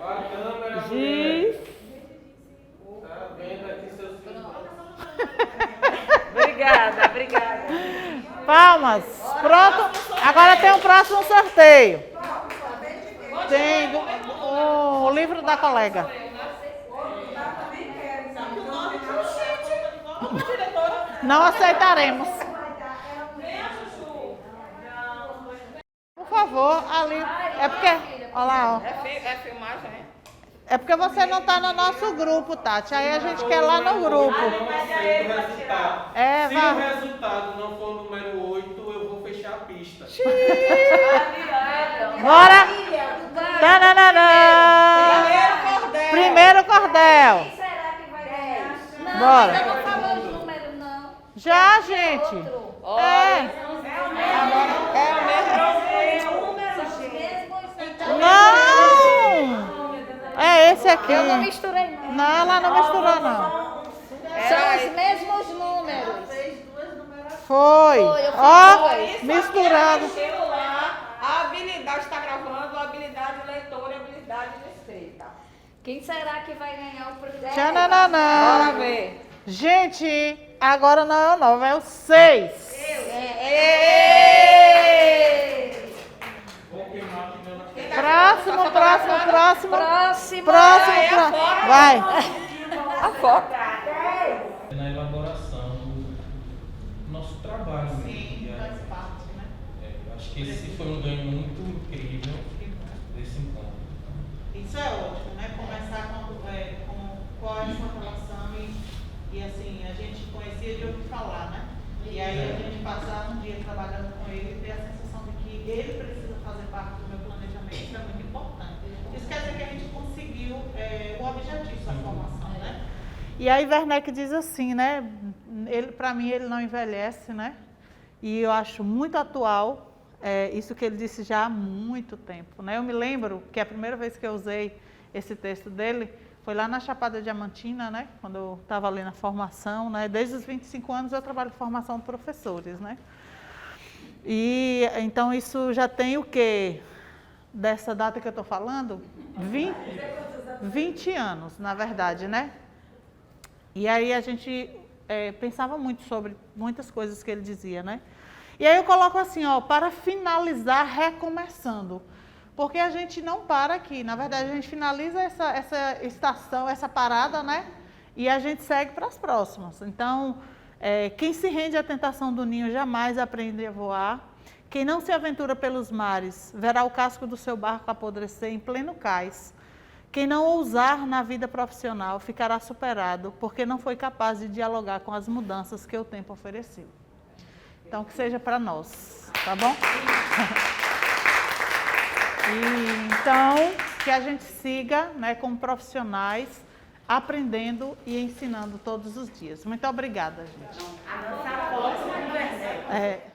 A câmera, Giz. tá vendo aqui seus filhos. Obrigada. Palmas. Pronto. Agora tem o próximo sorteio. Tem o livro da colega. Não aceitaremos. Por favor, ali. É porque. Olha lá, ó. É filmagem, né? É porque você não está no nosso grupo, Tati. Aí a gente quer lá no grupo. Eu não aceito o resultado. É, Se vai. o resultado não for o número 8, eu vou fechar a pista. Bora! Tananana! Primeiro cordel. Quem será que vai ganhar? Não, Bora. ainda não falou os números, não. Já, gente. Outro. É. São os mesmos. Não! É esse aqui. Eu não misturei, não. Não, ela não misturou, não. São os mesmos números. Foi. Eu fiz Ó, dois. misturado. A habilidade está gravando, a habilidade leitora e a habilidade de escrita. Quem será que vai ganhar o primeiro? Tchananana. Bora ver. Gente, agora não é o 9, é o 6. Vou queimar aqui meu na frente. Próximo. Próximo. Vai. A foto. Na elaboração do nosso trabalho. Sim, faz parte, né? Eu acho que esse foi um ganho muito incrível desse encontro. Isso é ótimo, né? Começar com qual é a sua relação e assim, a gente conhecia de ouvir falar, né? E aí a gente passar um dia trabalhando com ele e ter a sensação de que ele precisa fazer parte do meu planejamento, isso é muito importante. Isso quer dizer que a gente conseguiu o objetivo da formação, né? E aí Werneck diz assim, né? Para mim ele não envelhece, né? e eu acho muito atual, isso que ele disse já há muito tempo, né? Eu me lembro que a primeira vez que eu usei esse texto dele foi lá na Chapada Diamantina, né? Quando eu estava ali na formação, né? Desde os 25 anos eu trabalho com formação de professores, né? E então isso já tem o quê? Dessa data que eu estou falando? 20 anos, na verdade, né? E aí a gente pensava muito sobre muitas coisas que ele dizia, né? E aí eu coloco assim, ó, para finalizar, recomeçando. Porque a gente não para aqui, na verdade a gente finaliza essa estação, essa parada, né? E a gente segue para as próximas. Então, quem se rende à tentação do ninho jamais aprende a voar. Quem não se aventura pelos mares, verá o casco do seu barco apodrecer em pleno cais. Quem não ousar na vida profissional ficará superado, porque não foi capaz de dialogar com as mudanças que o tempo ofereceu. Então, que seja para nós, tá bom? Então, que a gente siga, né, como profissionais, aprendendo e ensinando todos os dias. Muito obrigada, gente. A nossa próxima conversa.